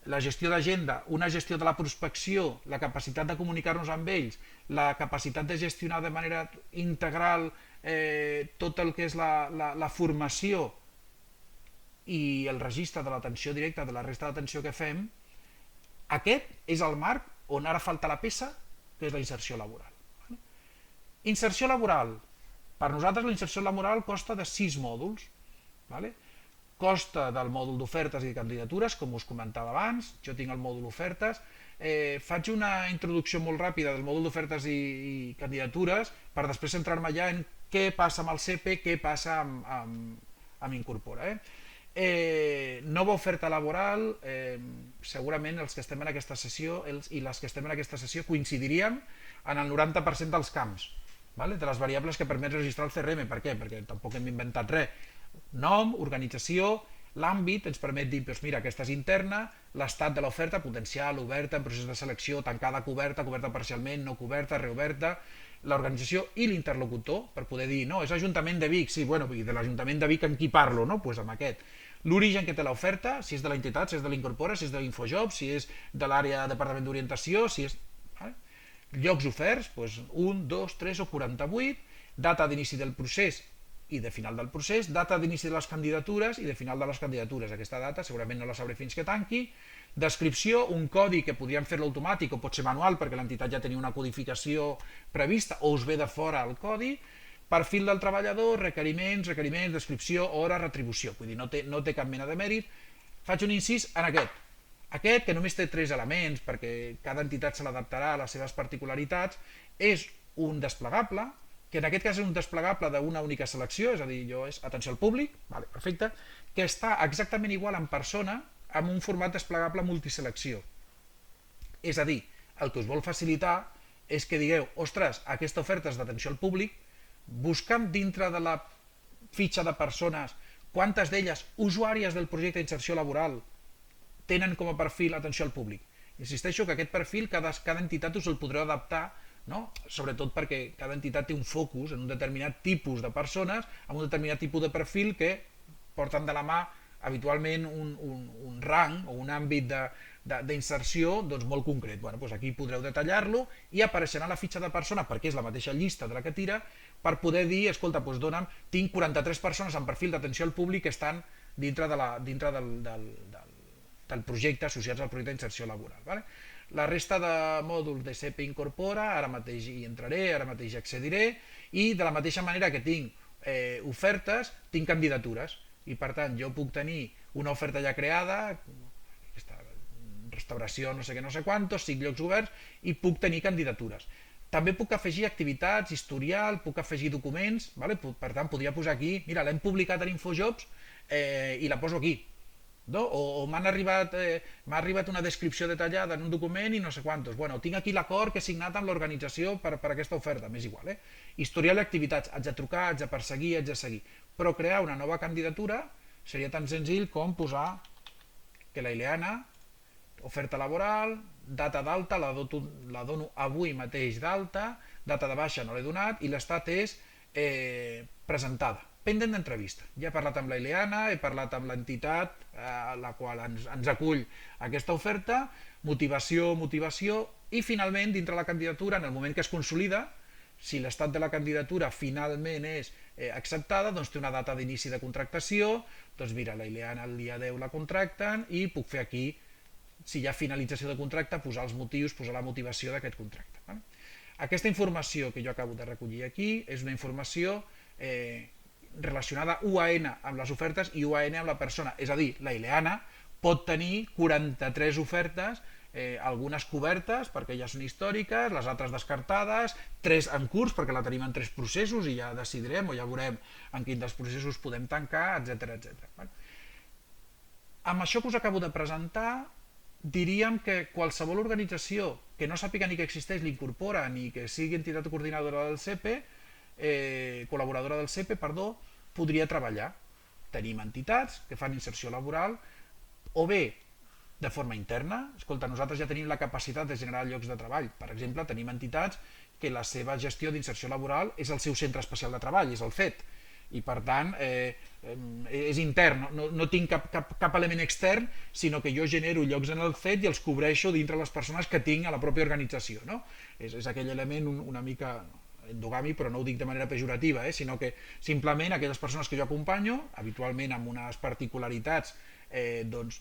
la gestió d'agenda, una gestió de la prospecció, la capacitat de comunicar-nos amb ells, la capacitat de gestionar de manera integral tot el que és la formació i el registre de l'atenció directa de la resta d'atenció que fem, aquest és el marc on ara falta la peça, que és la inserció laboral. Inserció laboral. Per nosaltres la inserció laboral consta de 6 mòduls. Costa del mòdul d'ofertes i de candidatures, com us comentava abans. Jo tinc el mòdul ofertes. Faig una introducció molt ràpida del mòdul d'ofertes i candidatures per després centrar-me ja en què passa amb el CP, què passa amb Incorpora. Nova oferta laboral, segurament els que estem en aquesta sessió i les que estem en aquesta sessió coincidiríem en el 90% dels camps, de les variables que permet registrar el CRM. Per què? Perquè tampoc hem inventat res. Nom, organització, l'àmbit ens permet dir, doncs mira, aquesta és interna, l'estat de l'oferta, potencial, oberta, en procés de selecció, tancada, coberta, coberta parcialment, no coberta, reoberta, l'organització i l'interlocutor, per poder dir, no, és Ajuntament de Vic, sí, bueno, i de l'Ajuntament de Vic amb qui parlo, no? Doncs amb aquest. L'origen que té l'oferta, si és de l'entitat, si és de l'Incorpora, si és de l'Infojob, si és de l'àrea de departament d'orientació, si és... Llocs oferts, doncs 1, 2, 3 o 48, data d'inici del procés i de final del procés, data d'inici de les candidatures i de final de les candidatures. Aquesta data segurament no la sabré fins que tanqui. Descripció, un codi que podríem fer-lo automàtic o pot ser manual perquè l'entitat ja tenia una codificació prevista o us ve de fora el codi. Perfil del treballador, requeriments, descripció, hora, retribució. Vull dir, no té cap mena de mèrit. Faig un incís en aquest. Aquest, que només té 3 elements perquè cada entitat se l'adaptarà a les seves particularitats, és un desplegable, que en aquest cas és un desplegable d'una única selecció, és a dir, és atenció al públic, perfecte, que està exactament igual en persona amb un format desplegable multiselecció. És a dir, el que us vol facilitar és que digueu, ostres, aquesta oferta és d'atenció al públic, busca'm dintre de la fitxa de persones quantes d'elles usuàries del projecte d'inserció laboral tenen com a perfil atenció al públic. Insisteixo que aquest perfil cada entitat us el podreu adaptar, no? Sobretot perquè cada entitat té un focus en un determinat tipus de persones amb un determinat tipus de perfil que porten de la mà habitualment un rang o un àmbit d'inserció doncs, molt concret. Bueno, doncs aquí podreu detallar-lo i apareixerà la fitxa de persona, perquè és la mateixa llista de la que tira, per poder dir, escolta, doncs dona'm, tinc 43 persones amb perfil d'atenció al públic que estan dintre del projecte, associats al projecte d'inserció laboral. Vale? La resta de mòduls de CP incorpora, ara mateix hi entraré, ara mateix hi accediré, i de la mateixa manera que tinc ofertes, tinc candidatures, i per tant jo puc tenir una oferta ja creada, aquesta restauració no sé què, no sé quantos, 5 llocs oberts, i puc tenir candidatures. També puc afegir activitats, historial, puc afegir documents, vale? Per tant podria posar aquí, mira, l'hem publicat a l'Infojobs i la poso aquí. No? O m'ha arribat una descripció detallada en un document i no sé quantos. Bueno, tinc aquí l'acord que he signat amb l'organització per aquesta oferta, m'és igual. Historial i activitats, haig de trucar, haig de perseguir, haig de seguir. Però crear una nova candidatura seria tan senzill com posar que la Ileana, oferta laboral, data d'alta, la dono avui mateix d'alta, data de baixa no l'he donat i l'estat és presentada, pendent d'entrevista. Ja he parlat amb la Ileana, he parlat amb l'entitat a la qual ens acull aquesta oferta, motivació, i finalment dintre la candidatura, en el moment que es consolida, si l'estat de la candidatura finalment és acceptada, doncs té una data d'inici de contractació, doncs mira, la Ileana el dia 10 la contracten i puc fer aquí, si hi ha finalització de contracte, posar els motius, posar la motivació d'aquest contracte. Aquesta informació que jo acabo de recollir aquí és una informació relacionada UAN amb les ofertes i UAN amb la persona, és a dir, la Ileana pot tenir 43 ofertes, algunes cobertes perquè ja són històriques, les altres descartades, 3 en curs perquè la tenim en 3 processos i ja decidirem o ja veurem en quin dels processos podem tancar, etc. Amb això que us acabo de presentar, diríem que qualsevol organització que no sàpiga ni que existeix l'Incorpora ni que sigui entitat coordinadora del CEPE, col·laboradora del CEPE, podria treballar. Tenim entitats que fan inserció laboral o bé de forma interna, escolta, nosaltres ja tenim la capacitat de generar llocs de treball. Per exemple, tenim entitats que la seva gestió d'inserció laboral és el seu centre especial de treball, és el FET, i per tant és intern, no tinc cap element extern, sinó que jo genero llocs en el FET i els cobreixo dintre les persones que tinc a la pròpia organització. És aquell element una mica endogami, però no ho dic de manera pejorativa, sinó que simplement aquelles persones que jo acompanyo, habitualment amb unes particularitats, doncs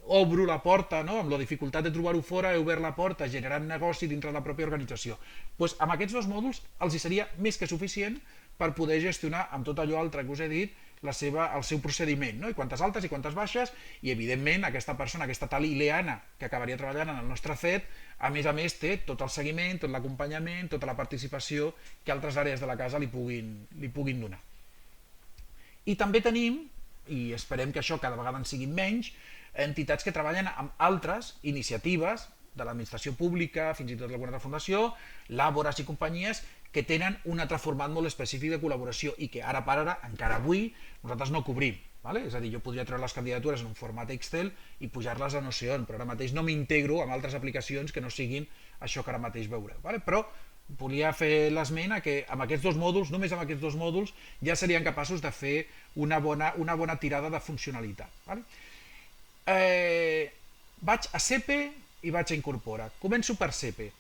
obro la porta, amb la dificultat de trobar-ho fora, he obert la porta generant negoci dintre de la pròpia organització. Amb aquests 2 mòduls els hi seria més que suficient per poder gestionar amb tot allò altre que us he dit el seu procediment, i quantes altes i quantes baixes, i evidentment aquesta persona, aquesta tal Ileana que acabaria treballant en el nostre FET, a més té tot el seguiment, tot l'acompanyament, tota la participació que altres àrees de la casa li puguin donar. I també tenim, i esperem que això cada vegada en siguin menys, entitats que treballen amb altres iniciatives de l'administració pública, fins i tot alguna altra fundació, làbores i companyies que tenen un altre format molt específic de col·laboració i que ara per ara, encara avui, nosaltres no cobrim. És a dir, jo podria treure les candidatures en un format Excel i pujar-les a no sé on, però ara mateix no m'integro amb altres aplicacions que no siguin això que ara mateix veureu. Però volia fer l'esment que amb aquests 2 mòduls, només amb aquests 2 mòduls, ja serien capaços de fer una bona tirada de funcionalitat. Vaig a CEPE i vaig a Incorpora. Començo per CEPE.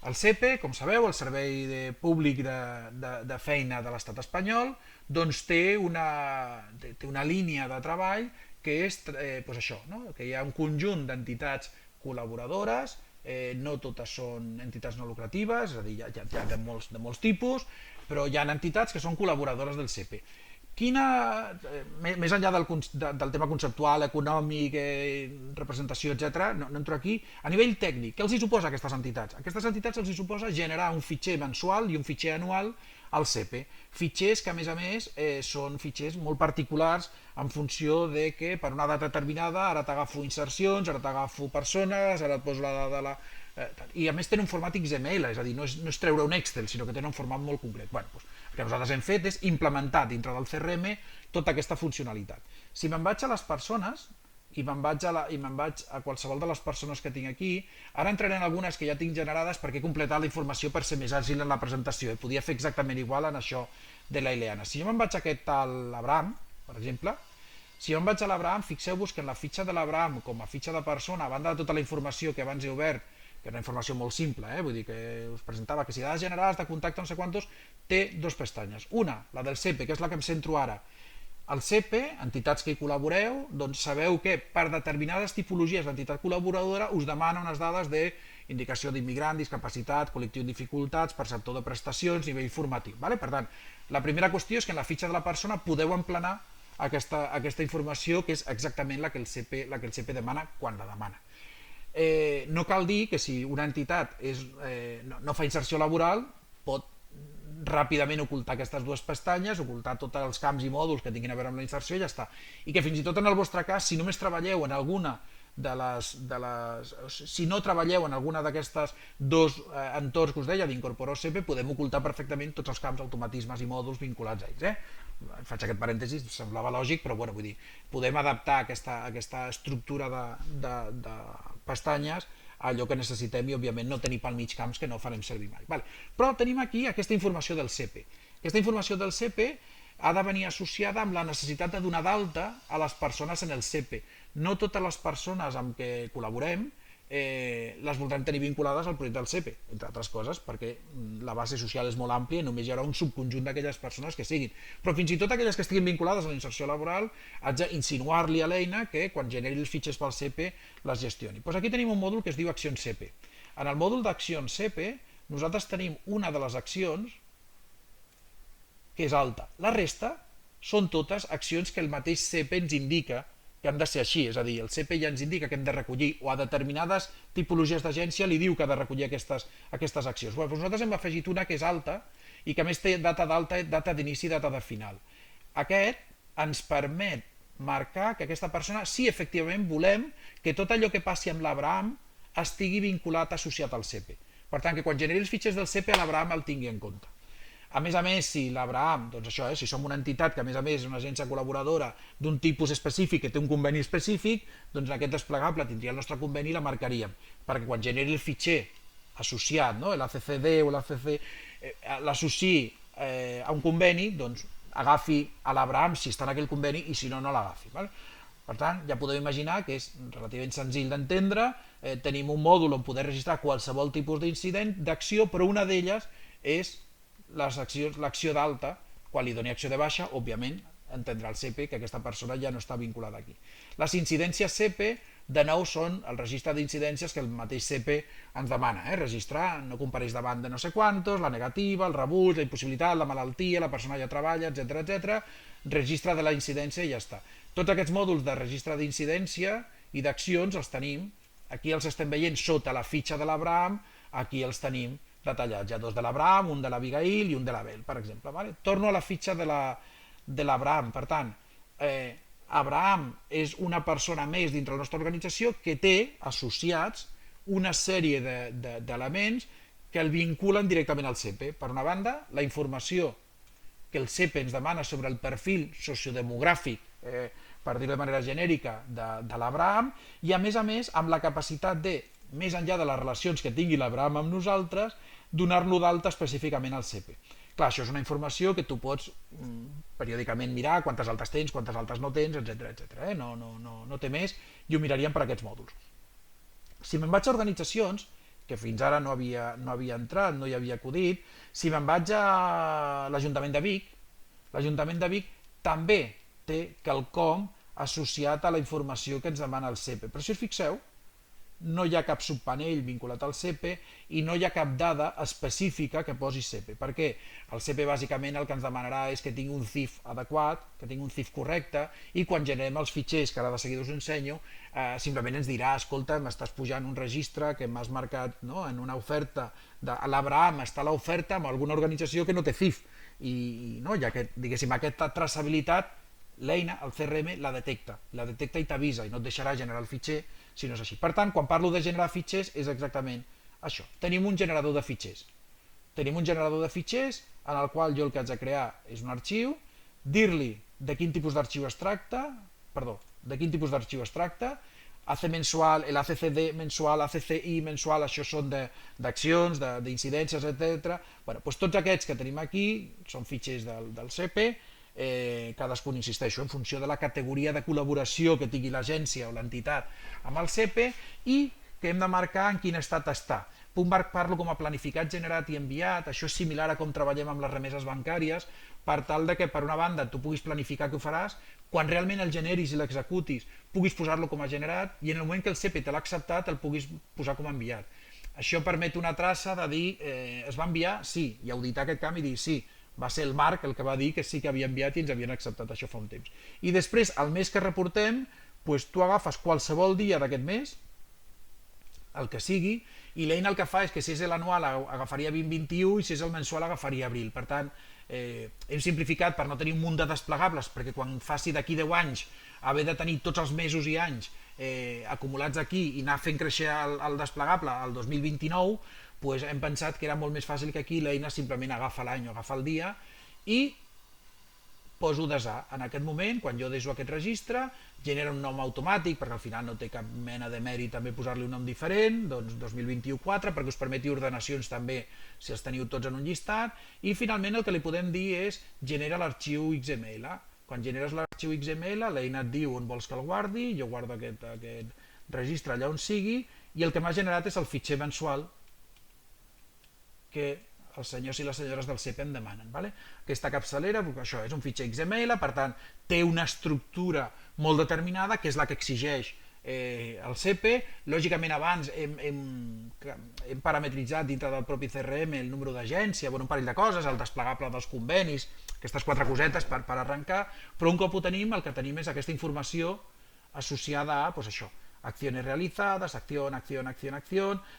El CEPE, com sabeu, el Servei Públic de Feina de l'Estat espanyol, doncs té una línia de treball que és això, que hi ha un conjunt d'entitats col·laboradores, no totes són entitats no lucratives, és a dir, hi ha de molts tipus, però hi ha entitats que són col·laboradores del CEPE. Més enllà del tema conceptual, econòmic, representació, etc., no entro aquí, a nivell tècnic, què els hi suposa a aquestes entitats? A aquestes entitats els hi suposa generar un fitxer mensual i un fitxer anual al CEPE. Fitxers que, a més, són fitxers molt particulars en funció de que per una data determinada ara t'agafo insercions, ara t'agafo persones, ara et poso la dada de la... I a més tenen un format XML, és a dir, no és treure un Excel, sinó que tenen un format molt concret. Bueno, doncs, el que nosaltres hem fet és implementar dintre del CRM tota aquesta funcionalitat. Si me'n vaig a les persones, i me'n vaig a qualsevol de les persones que tinc aquí, ara entraré en algunes que ja tinc generades perquè he completat la informació per ser més àgil en la presentació, i podia fer exactament igual en això de la Ileana. Si jo me'n vaig a aquest tal Abraham, per exemple, si jo em vaig a l'Abraham, fixeu-vos que en la fitxa de l'Abraham, com a fitxa de persona, a banda de tota la informació que abans he obert, que és una informació molt simple, vull dir que us presentava que si dades generals de contacte no sé quantos, té dos pestanyes. Una, la del CEPE, que és la que em centro ara. Al CEPE, entitats que hi col·laboreu, doncs sabeu que per determinades tipologies d'entitat col·laboradora us demana unes dades d'indicació d'immigrant, discapacitat, col·lectiu amb dificultats, perceptor de prestacions, nivell formatiu. Vale? Per tant, la primera qüestió és que en la fitxa de la persona podeu emplenar aquesta informació, que és exactament la que el CEPE demana quan la demana. No cal dir que si una entitat no fa inserció laboral pot ràpidament ocultar aquestes dues pestanyes, ocultar tots els camps i mòduls que tinguin a veure amb la inserció i ja està. I que fins i tot en el vostre cas, si només treballeu en alguna si no treballeu en alguna d'aquestes dos entorns que us deia d'incorporar CEPE, podem ocultar perfectament tots els camps, automatismes i mòduls vinculats a ells. Faig aquest parèntesi, semblava lògic, però bueno, vull dir, podem adaptar aquesta estructura de pestanyes a allò que necessitem i òbviament no tenir pel mig camps que no farem servir mai. Vale. Però tenim aquí aquesta informació del CEPE. Aquesta informació del CEPE ha de venir associada amb la necessitat de donar d'alta a les persones en el CEPE. No totes les persones amb què col·laborem les voldrem tenir vinculades al projecte del CEPE, entre altres coses perquè la base social és molt àmplia i només hi haurà un subconjunt d'aquelles persones que siguin, però fins i tot aquelles que estiguin vinculades a la inserció laboral haig d'insinuar-li a l'eina que quan generi els fitxers pel CEPE les gestioni. Doncs aquí tenim un mòdul que es diu Accions CEPE. En el mòdul d'Accions CEPE nosaltres tenim una de les accions que és alta. La resta són totes accions que el mateix CEPE ens indica que han de ser així, és a dir, el CEPE ja ens indica que hem de recollir, o a determinades tipologies d'agència li diu que ha de recollir aquestes accions. Doncs nosaltres hem afegit una que és alta i que a més té data d'alta, data d'inici i data de final. Aquest ens permet marcar que aquesta persona, sí, efectivament, volem que tot allò que passi amb l'Abraham estigui vinculat, associat al CEPE. Per tant, que quan generi els fitxers del CEPE, l'Abraham el tingui en compte. A més, si l'Abraham, doncs això, si som una entitat que a més és una agència col·laboradora d'un tipus específic, que té un conveni específic, doncs en aquest desplegable tindria el nostre conveni i la marcaríem, perquè quan generi el fitxer associat, no? l'ACCD o l'ACC, l'associï a un conveni, doncs agafi a l'Abraham si està en aquell conveni i si no, no l'agafi. Vale? Per tant, ja podeu imaginar que és relativament senzill d'entendre, tenim un mòdul on poder registrar qualsevol tipus d'incident, d'acció, però una d'elles és l'acció d'alta. Quan li doni acció de baixa, òbviament entendrà el CEPE que aquesta persona ja no està vinculada aquí. Les incidències CEPE, de nou, són el registre d'incidències que el mateix CEPE ens demana, registrar, no compareix davant de no sé quantos, la negativa, el rebuig, la impossibilitat, la malaltia, la persona ja treballa, etc. Registre de la incidència i ja està. Tots aquests mòduls de registre d'incidència i d'accions els tenim, aquí els estem veient sota la fitxa de l'Abraham, aquí els tenim detallats, hi ha dos de l'Abraham, un de l'Abigail i un de l'Abel, per exemple. Vale? Torno a la fitxa de l'Abraham. Per tant, Abraham és una persona més dintre la nostra organització que té associats una sèrie d'elements que el vinculen directament al CEPE. Per una banda, la informació que el CEPE ens demana sobre el perfil sociodemogràfic, per dir-ho de manera genèrica, de l'Abraham, i a més amb la capacitat de, més enllà de les relacions que tingui l'Abraham amb nosaltres, donar-lo d'alta específicament al CEPE. Clar, això és una informació que tu pots periòdicament mirar quantes altes tens, quantes altes no tens, etc. No té més, i ho miraríem per aquests mòduls. Si me'n vaig a organitzacions, que fins ara no havia entrat, no hi havia acudit, si me'n vaig a l'Ajuntament de Vic, l'Ajuntament de Vic també té quelcom associat a la informació que ens demana el CEPE. Però si us fixeu, no hi ha cap subpanell vinculat al CP i no hi ha cap dada específica que posi CP. Per què? El CP bàsicament el que ens demanarà és que tingui un CIF adequat, que tingui un CIF correcte, i quan generem els fitxers, que ara de seguida us ensenyo, simplement ens dirà, escolta, m'estàs pujant un registre que m'has marcat, no?, en una oferta, l'Abraham està a l'oferta amb alguna organització que no té CIF, i no, ja que, diguéssim, aquesta traçabilitat l'eina, el CRM, la detecta i t'avisa i no et deixarà generar el fitxer si no és així. Per tant, quan parlo de generar fitxers és exactament això. Tenim un generador de fitxers. Tenim un generador de fitxers en el qual jo el que haig de crear és un arxiu, dir-li de quin tipus d'arxiu es tracta, AC mensual, l'ACCD mensual, ACCI mensual, això són d'accions, d'incidències, etc. Bueno, doncs tots aquests que tenim aquí són fitxers del CP, cadascun, insisteixo, en funció de la categoria de col·laboració que tingui l'agència o l'entitat amb el CP, i que hem de marcar en quin estat està. Puc marcar-lo com a planificat, generat i enviat. Això és similar a com treballem amb les remeses bancàries, per tal de que per una banda tu puguis planificar què ho faràs, quan realment el generis i l'executis puguis posar-lo com a generat, i en el moment que el CP te l'ha acceptat el puguis posar com a enviat. Això permet una traça de dir es va enviar? Sí, i auditar aquest canvi i dir sí, va ser el Marc el que va dir que sí que havia enviat i ens havien acceptat això fa un temps. I després, el mes que reportem, doncs tu agafes qualsevol dia d'aquest mes, el que sigui, i l'eina el que fa és que si és l'anual agafaria 2021 i si és el mensual agafaria abril. Per tant, hem simplificat per no tenir un munt de desplegables, perquè quan faci d'aquí 10 anys haver de tenir tots els mesos i anys acumulats aquí i anar fent créixer el desplegable al 2029, doncs hem pensat que era molt més fàcil que aquí l'eina simplement agafa l'any o agafa el dia i poso desar. En aquest moment, quan jo deso aquest registre, genera un nom automàtic, perquè al final no té cap mena de mèrit també posar-li un nom diferent, doncs 2021-4, perquè us permeti ordenacions també si els teniu tots en un llistat, i finalment el que li podem dir és genera l'arxiu XML. Quan generes l'arxiu XML, l'eina et diu on vols que el guardi, jo guardo aquest registre allà on sigui, i el que m'ha generat és el fitxer mensual que els senyors i les senyores del CP em demanen. Vale? Aquesta capçalera, això és un fitxer XML, per tant té una estructura molt determinada que és la que exigeix el CP. Lògicament abans hem parametritzat dintre del propi CRM el número d'agència, un parell de coses, el desplegable dels convenis, aquestes 4 cosetes per arrencar, però un cop ho tenim, el que tenim és aquesta informació associada a això, acciones realizadas, acción,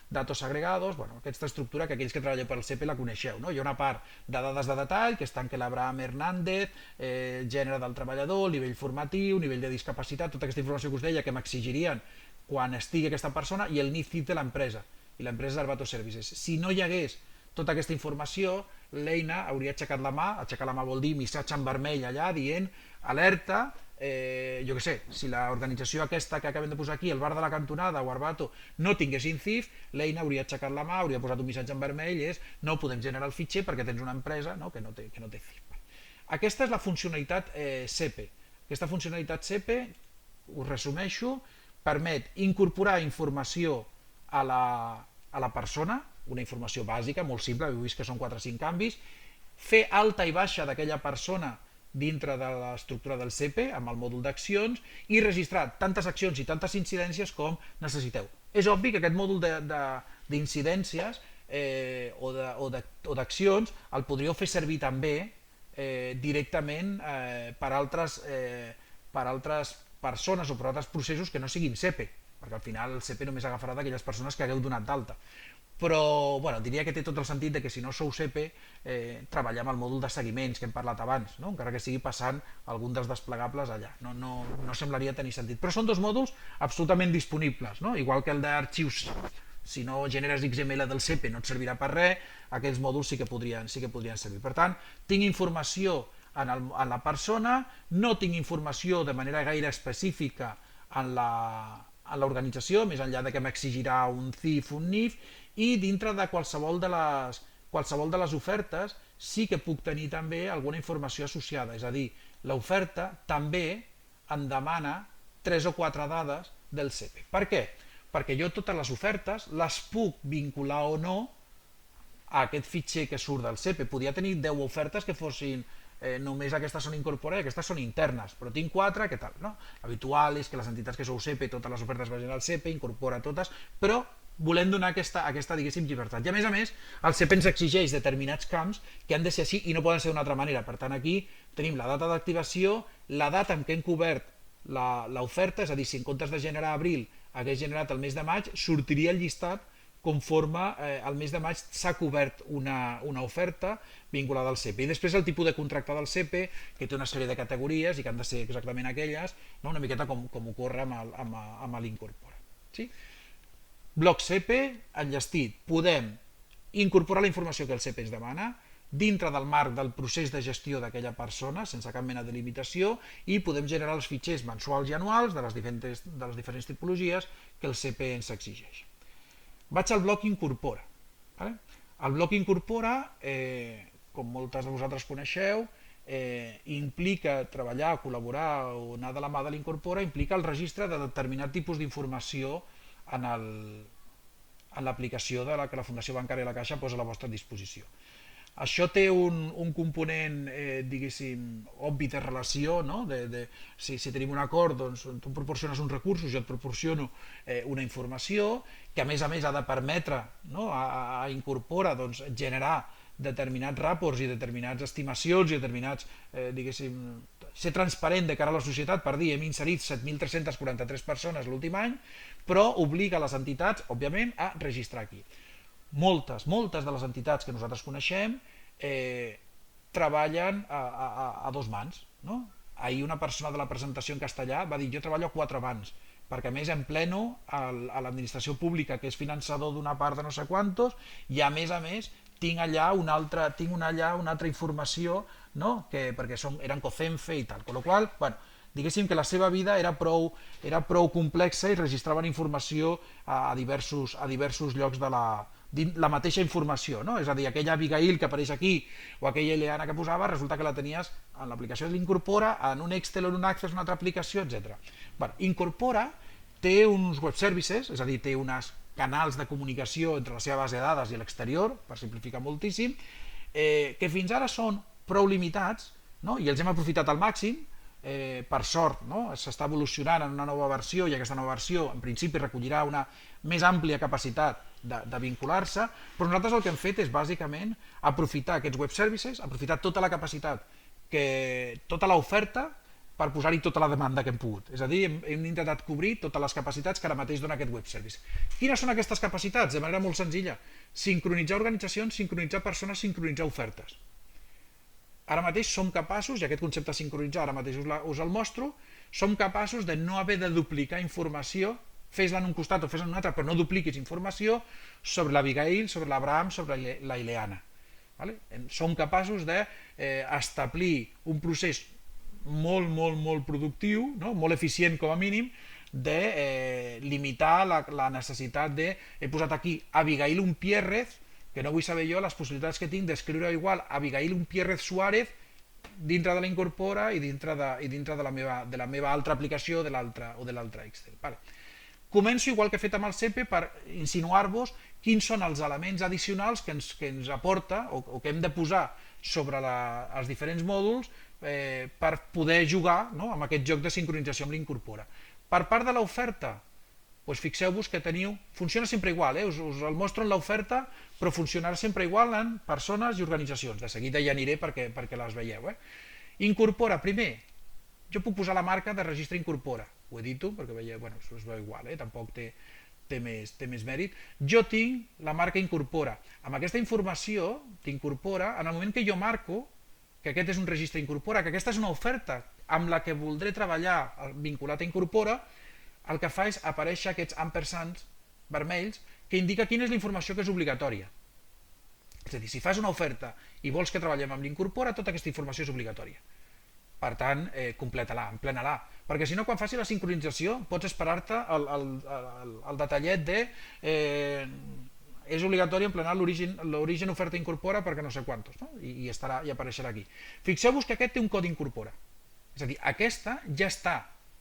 datos agregados, aquesta estructura que aquells que treballeu per al CP la coneixeu, no? Hi ha una part de dades de detall, que estan que l'Abraham Hernández, gènere del treballador, nivell formatiu, nivell de discapacitat, tota aquesta informació que us deia que m'exigirien quan estigui aquesta persona, i el NIF de l'empresa, i l'empresa és Arbato Services. Si no hi hagués tota aquesta informació, l'eina hauria aixecat la mà, aixecar la mà vol dir missatge en vermell allà dient alerta, jo què sé, si l'organització aquesta que acabem de posar aquí, el bar de la cantonada o Arbato, no tinguessin CIF, l'eina hauria aixecat la mà, hauria posat un missatge en vermell, és no podem generar el fitxer perquè tens una empresa que no té CIF. Aquesta és la funcionalitat CP. Aquesta funcionalitat CP, us resumeixo, permet incorporar informació a la persona, una informació bàsica, molt simple, heu vist que són 4 o 5 canvis, fer alta i baixa d'aquella persona dintre de l'estructura del CP amb el mòdul d'accions i registrar tantes accions i tantes incidències com necessiteu. És obvi que aquest mòdul d'incidències o d'accions el podríeu fer servir també directament per altres persones o per altres processos que no siguin CP, perquè al final el CP només agafarà d'aquelles persones que hagueu donat d'alta. Però diria que té tot el sentit que si no sou CP treballem el mòdul de seguiments que hem parlat abans, encara que sigui passant algun dels desplegables allà. No semblaria tenir sentit. Però són 2 mòduls absolutament disponibles, igual que el d'arxius. Si no generes XML del CP no et servirà per res, aquells mòduls sí que podrien servir. Per tant, tinc informació en la persona, no tinc informació de manera gaire específica en l'organització, més enllà de que m'exigirà un CIF, un NIF, i dintre de qualsevol de les ofertes sí que puc tenir també alguna informació associada, és a dir, l'oferta també em demana 3 o 4 dades del CP. Per què? Perquè jo totes les ofertes les puc vincular o no a aquest fitxer que surt del CP. Podria tenir 10 ofertes que fossin només aquestes són incorporades i aquestes són internes, però tinc 4, què tal? No? L'habitual és que les entitats que sou CEPE, totes les ofertes vagin al CEPE, incorpora totes, però volem donar aquesta diguéssim, llibertat. I a més, el CEPE ens exigeix determinats camps que han de ser així i no poden ser d'una altra manera. Per tant, aquí tenim la data d'activació, la data en què hem cobert l'oferta, és a dir, si en comptes de generar a abril hagués generat el mes de maig, sortiria el llistat conforme al mes de maig s'ha cobert una oferta vinculada al CEPE. I després el tipus de contracte del CEPE, que té una sèrie de categories i que han de ser exactament aquelles, no? Una miqueta com ocorre amb l'Incorpora. Sí? Bloc CEPE, enllestit. Podem incorporar la informació que el CEPE ens demana dintre del marc del procés de gestió d'aquella persona, sense cap mena de limitació, i podem generar els fitxers mensuals i anuals de les diferents tipologies que el CEPE ens exigeix. Vaig al bloc Incorpora. El bloc Incorpora, com moltes de vosaltres coneixeu, implica treballar, col·laborar o anar de la mà de l'Incorpora, implica el registre de determinat tipus d'informació en l'aplicació de la que la Fundació Bancària de la Caixa posa a la vostra disposició. Això té un component, diguéssim, obvi de relació, no? Si tenim un acord, doncs tu em proporciones uns recursos, jo et proporciono una informació que a més ha de permetre, no? a Incorpora doncs, generar determinats ràports i determinades estimacions i determinats, diguéssim, ser transparent de cara a la societat per dir hem inserit 7.343 persones l'últim any, però obliga les entitats, òbviament, a registrar aquí. Moltes de les entitats que nosaltres coneixem treballen a dos mans. No? Ahir una persona de la presentació en castellà va dir jo treballo a 4 mans, perquè a més empleno a l'administració pública que és finançador d'una part de no sé quantos i a més tinc allà una altra informació, no? Perquè eren COCENFE i tal, amb la qual cosa, diguéssim que la seva vida era prou complexa i registraven informació a diversos llocs de la mateixa informació, no? És a dir, aquella Abigail que apareix aquí o aquella Ileana que posava, resulta que la tenies en l'aplicació de l'Incorpora, en un Excel o en un Access, una altra aplicació, etc. Incorpora té uns web services, és a dir, té uns canals de comunicació entre la seva base de dades i l'exterior, per simplificar moltíssim, que fins ara són prou limitats, no? I els hem aprofitat al màxim. Per sort, no? S'està evolucionant en una nova versió i aquesta nova versió en principi recollirà una més àmplia capacitat de vincular-se, però nosaltres el que hem fet és bàsicament aprofitar aquests web services, aprofitar tota la capacitat, tota l'oferta per posar-hi tota la demanda que hem pogut. És a dir, hem intentat cobrir totes les capacitats que ara mateix dona aquest web service. Quines són aquestes capacitats? De manera molt senzilla. Sincronitzar organitzacions, sincronitzar persones, sincronitzar ofertes. Ara mateix som capaços, i aquest concepte de sincronitzar ara mateix us el mostro, som capaços de no haver de duplicar informació, fes-la en un costat o fes-la en un altre, però no dupliquis informació sobre l'Abigail, sobre l'Abraham, sobre la Ileana. Som capaços d'establir un procés molt productiu, molt eficient com a mínim, de limitar la necessitat de... He posat aquí Abigail Umpierrez, que no vull saber jo les possibilitats que tinc d'escriure igual Abigail Umpierrez Suárez dintre de la Incorpora i dintre de la meva altra aplicació o de l'altre Excel. Començo igual que he fet amb el CEPE per insinuar-vos quins són els elements addicionals que ens aporta o que hem de posar sobre els diferents mòduls per poder jugar amb aquest joc de sincronització amb l'Incorpora. Per part de l'oferta, fixeu-vos que funciona sempre igual, us el mostro en l'oferta, però funcionarà sempre igual en persones i organitzacions. De seguida ja aniré perquè les veieu. Incorpora, primer, jo puc posar la marca de registre Incorpora, ho edito perquè veieu, es veu igual, tampoc té més mèrit. Jo tinc la marca Incorpora. Amb aquesta informació d'Incorpora, en el moment que jo marco que aquest és un registre Incorpora, que aquesta és una oferta amb la que voldré treballar vinculat a Incorpora, el que fa és aparèixer aquests ampersands vermells que indica quina és la informació que és obligatòria. És a dir, si fas una oferta i vols que treballem amb l'Incorpora, tota aquesta informació és obligatòria. Per tant, completa-la, emplena-la. Perquè si no, quan faci la sincronització, pots esperar-te el detallet de és obligatori emplenar l'origen oferta Incorpora perquè no sé quantos, no? I apareixerà aquí. Fixeu-vos que aquest té un codi Incorpora. És a dir, aquesta ja està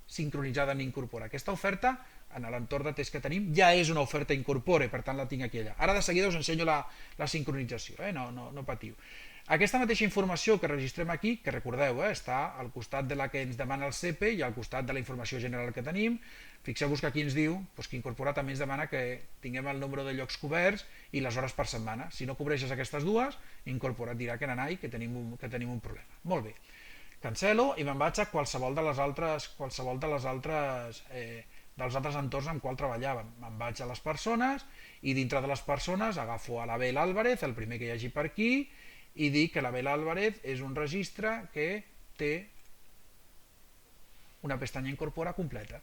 sincronitzada en Incorpora. Aquesta oferta, en l'entorn de test que tenim, ja és una oferta Incorpora, per tant la tinc aquí allà. Ara de seguida us ensenyo la sincronització, no patiu. Aquesta mateixa informació que registrem aquí, que recordeu, està al costat de la que ens demana el CEPE i al costat de la informació general que tenim. Fixeu-vos que aquí ens diu que incorporar també ens demana que tinguem el nombre de llocs coberts i les hores per setmana. Si no cobreixes aquestes dues, incorpora, et dirà que n'anai, que tenim un problema. Molt bé. Cancelo i me'n vaig a qualsevol dels altres entorns amb qual treballàvem. Me'n vaig a les persones i dintre de les persones agafo a l'Abel Álvarez, el primer que hi hagi per aquí, i dic que l'Abel Álvarez és un registre que té una pestanya incorpora completa.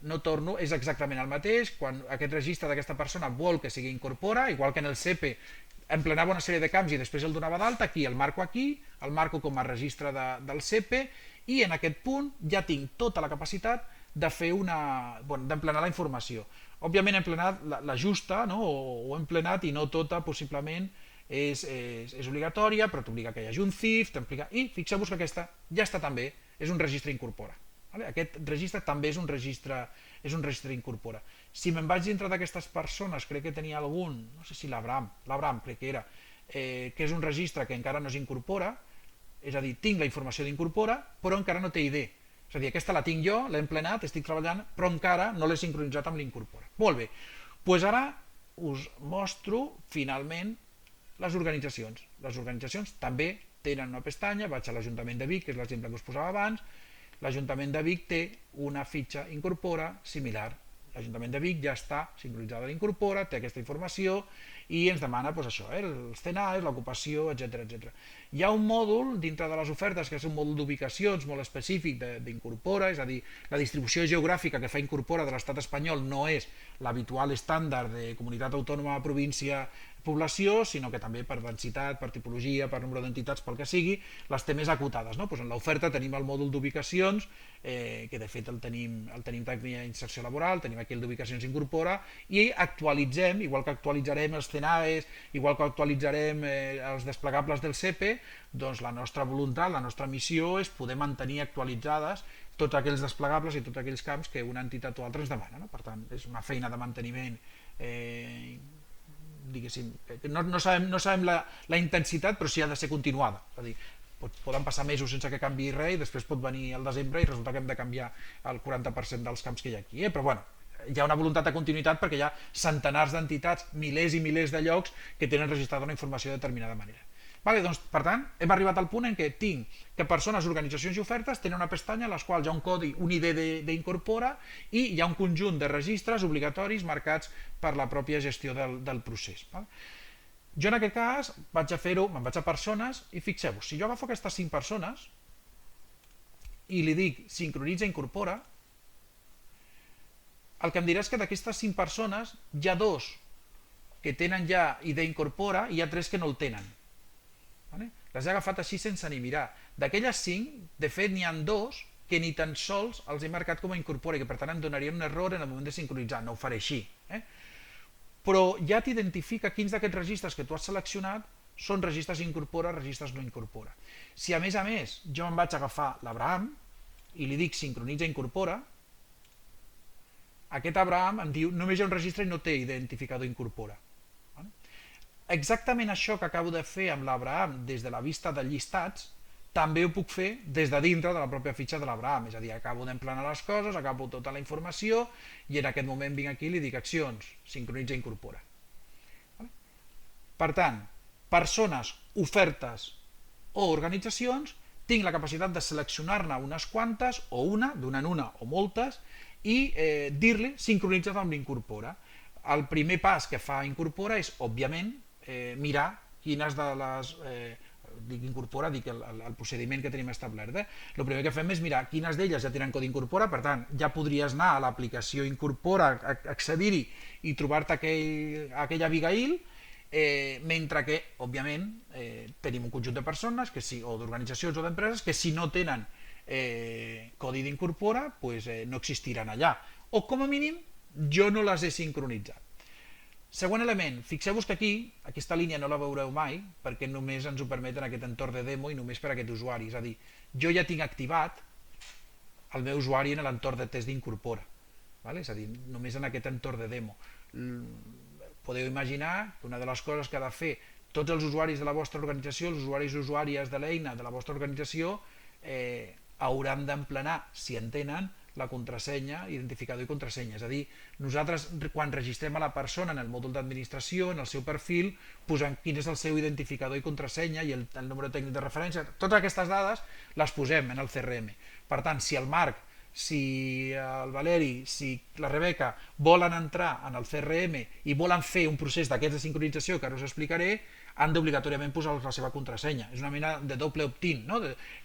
No torno, és exactament el mateix. Quan aquest registre d'aquesta persona vol que sigui incorpora, igual que en el CEPE emplenava una sèrie de camps i després el donava d'alta, aquí el marco com a registre del CEPE, i en aquest punt ja tinc tota la capacitat de fer d'emplenar la informació. Òbviament he emplenat la justa, no? O he emplenat i no tota, possiblement és obligatòria, però t'obliga que hi hagi un CIF, i fixeu-vos que aquesta ja està també, és un registre incorpora. Aquest registre també és un registre incorpora. Si me'n vaig dintre d'aquestes persones, crec que tenia algun, no sé si l'Abraham crec que era, que és un registre que encara no s'incorpora, és a dir, tinc la informació d'incorpora, però encara no té ID. És a dir, aquesta la tinc jo, l'he emplenat, estic treballant, però encara no l'he sincronitzat amb l'incorpora. Molt bé, doncs ara us mostro finalment les organitzacions. Les organitzacions també tenen una pestanya, vaig a l'Ajuntament de Vic, que és l'exemple que us posava abans. L'Ajuntament de Vic té una fitxa incorpora similar. L'Ajuntament de Vic ja està sincronitzada a l'incorpora, té aquesta informació i ens demana això, els CNAEs, l'ocupació, etc. Hi ha un mòdul dintre de les ofertes que és un mòdul d'ubicacions molt específic d'incorpora, és a dir, la distribució geogràfica que fa incorpora de l'estat espanyol no és l'habitual estàndard de comunitat autònoma, província, població, sinó que també per densitat, per tipologia, per nombre d'entitats, pel que sigui, les té més acotades. En l'oferta tenim el mòdul d'ubicacions, que de fet el tenim també a inserció laboral, tenim aquí el d'ubicacions incorpora, i actualitzem, igual que actualitzarem els CNAEs, igual que actualitzarem els desplegables del CEPE, doncs la nostra voluntat, la nostra missió és poder mantenir actualitzades tots aquells desplegables i tots aquells camps que una entitat o altra ens demana. Per tant, és una feina de manteniment diguéssim, no sabem la intensitat, però sí ha de ser continuada. És a dir, poden passar mesos sense que canviï res i després pot venir el desembre i resulta que hem de canviar el 40% dels camps que hi ha aquí. Però bueno, hi ha una voluntat de continuïtat perquè hi ha centenars d'entitats, milers i milers de llocs que tenen registrada una informació de determinada manera. Doncs, per tant, hem arribat al punt en què tinc que persones, organitzacions i ofertes tenen una pestanya en les quals hi ha un codi, un ID d'incorpora, i hi ha un conjunt de registres obligatoris marcats per la pròpia gestió del procés. Jo en aquest cas vaig a fer-ho, me'n vaig a persones, i fixeu-vos, si jo agafo aquestes 5 persones i li dic sincronitza, incorpora, el que em dirà és que d'aquestes 5 persones hi ha 2 que tenen ja ID incorpora i hi ha 3 que no el tenen. Les he agafat així sense ni mirar. D'aquelles 5, de fet n'hi ha 2 que ni tan sols els he marcat com a incorpora i que per tant em donarien un error en el moment de sincronitzar. No ho faré així. Però ja t'identifica quins d'aquests registres que tu has seleccionat són registres incorpora, registres no incorpora. Si a més jo me'n vaig agafar l'Abraham i li dic sincronitza, incorpora, aquest Abraham em diu només hi ha un registre i no té identificador incorpora. Exactament això que acabo de fer amb l'Abraham des de la vista de llistats, també ho puc fer des de dintre de la pròpia fitxa de l'Abraham. És a dir, acabo d'emplenar les coses, acabo tota la informació i en aquest moment vinc aquí i li dic accions, sincronitza, incorpora. Per tant, persones, ofertes o organitzacions, tinc la capacitat de seleccionar-ne unes quantes o una, donant una o moltes, i dir-li sincronitza amb l'incorpora. El primer pas que fa incorpora és, òbviament, mirar quines de les incorpora, dic el procediment que tenim establert. El primer que fem és mirar quines d'elles ja tenen codi incorpora, per tant ja podries anar a l'aplicació incorpora, accedir-hi i trobar-te aquell Abigail, mentre que òbviament tenim un conjunt de persones o d'organitzacions o d'empreses que si no tenen codi d'incorpora no existiran allà, o com a mínim jo no les he sincronitzat. Següent element, fixeu-vos que aquí, aquesta línia no la veureu mai perquè només ens ho permet en aquest entorn de demo i només per a aquest usuari, és a dir, jo ja tinc activat el meu usuari en l'entorn de test d'incorpora, és a dir, només en aquest entorn de demo. Podeu imaginar que una de les coses que ha de fer tots els usuaris de la vostra organització, els usuaris i usuàries de l'eina de la vostra organització, hauran d'emplenar, si en tenen, la contrasenya, identificador i contrasenya. És a dir, nosaltres quan registrem a la persona en el mòdul d'administració, en el seu perfil, posem quin és el seu identificador i contrasenya i el número tècnic de referència. Totes aquestes dades les posem en el CRM. Per tant, si el Marc, si el Valeri, si la Rebeca volen entrar en el CRM i volen fer un procés d'aquests de sincronització que ara us explicaré, han d'obligatòriament posar la seva contrasenya. És una mena de doble opt-in, no?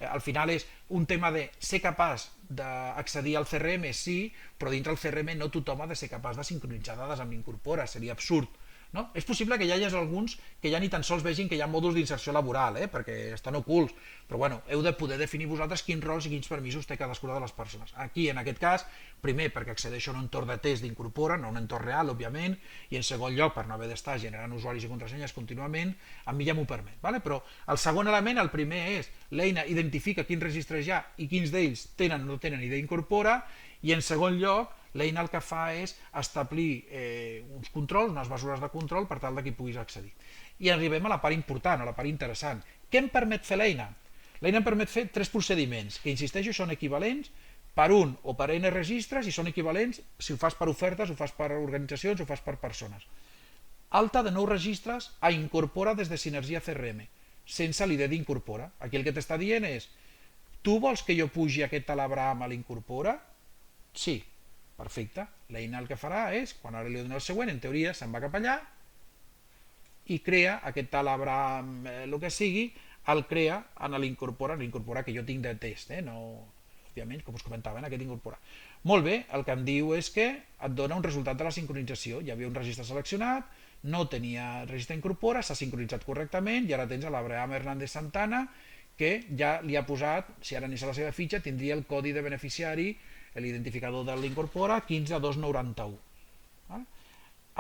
Al final és un tema de ser capaç d'accedir al CRM, sí, però dintre del CRM no tothom ha de ser capaç de sincronitzar dades amb l'Incorpora, seria absurd. No? És possible que hi hagi alguns que ja ni tan sols vegin que hi ha mòduls d'inserció laboral, perquè estan ocults, però bueno, heu de poder definir vosaltres quins rols i quins permisos té cadascuna de les persones. Aquí, en aquest cas, primer perquè accedeixo a un entorn de test d'Incorpora, no un entorn real, òbviament, i en segon lloc, per no haver d'estar generant usuaris i contrasenyes contínuament, a mi ja m'ho permet. Vale? Però el segon element, el primer és l'eina identifica quins registres hi ha i quins d'ells tenen o no tenen idea Incorpora, i en segon lloc, l'eina el que fa és establir uns controls, unes mesures de control per tal que hi puguis accedir. I arribem a la part important, a la part interessant. Què em permet fer l'eina? L'eina em permet fer 3 procediments, que insisteixo són equivalents per un o per n registres i són equivalents si ho fas per ofertes, ho fas per organitzacions, ho fas per persones. Alta de nous registres a Incorpora des de Sinergia CRM, sense l'ID d'Incorpora. Aquí el que t'està dient és, tu vols que jo pugi aquest Telegram a l'Incorpora? Sí. Perfecte, l'eina el que farà és, quan ara li dono el següent, en teoria se'n va cap allà i crea aquest Telegram, el que sigui, el crea en l'Incorpora que jo tinc de test, no, òbviament, com us comentava, en aquest Incorpora. Molt bé, el que em diu és que et dona un resultat de la sincronització, hi havia un registre seleccionat, no tenia registre Incorpora, s'ha sincronitzat correctament i ara tens l'Abraham Hernández Santana que ja li ha posat, si ara anés a la seva fitxa, tindria el codi de beneficiari, l'identificador de l'Incorpora 15291.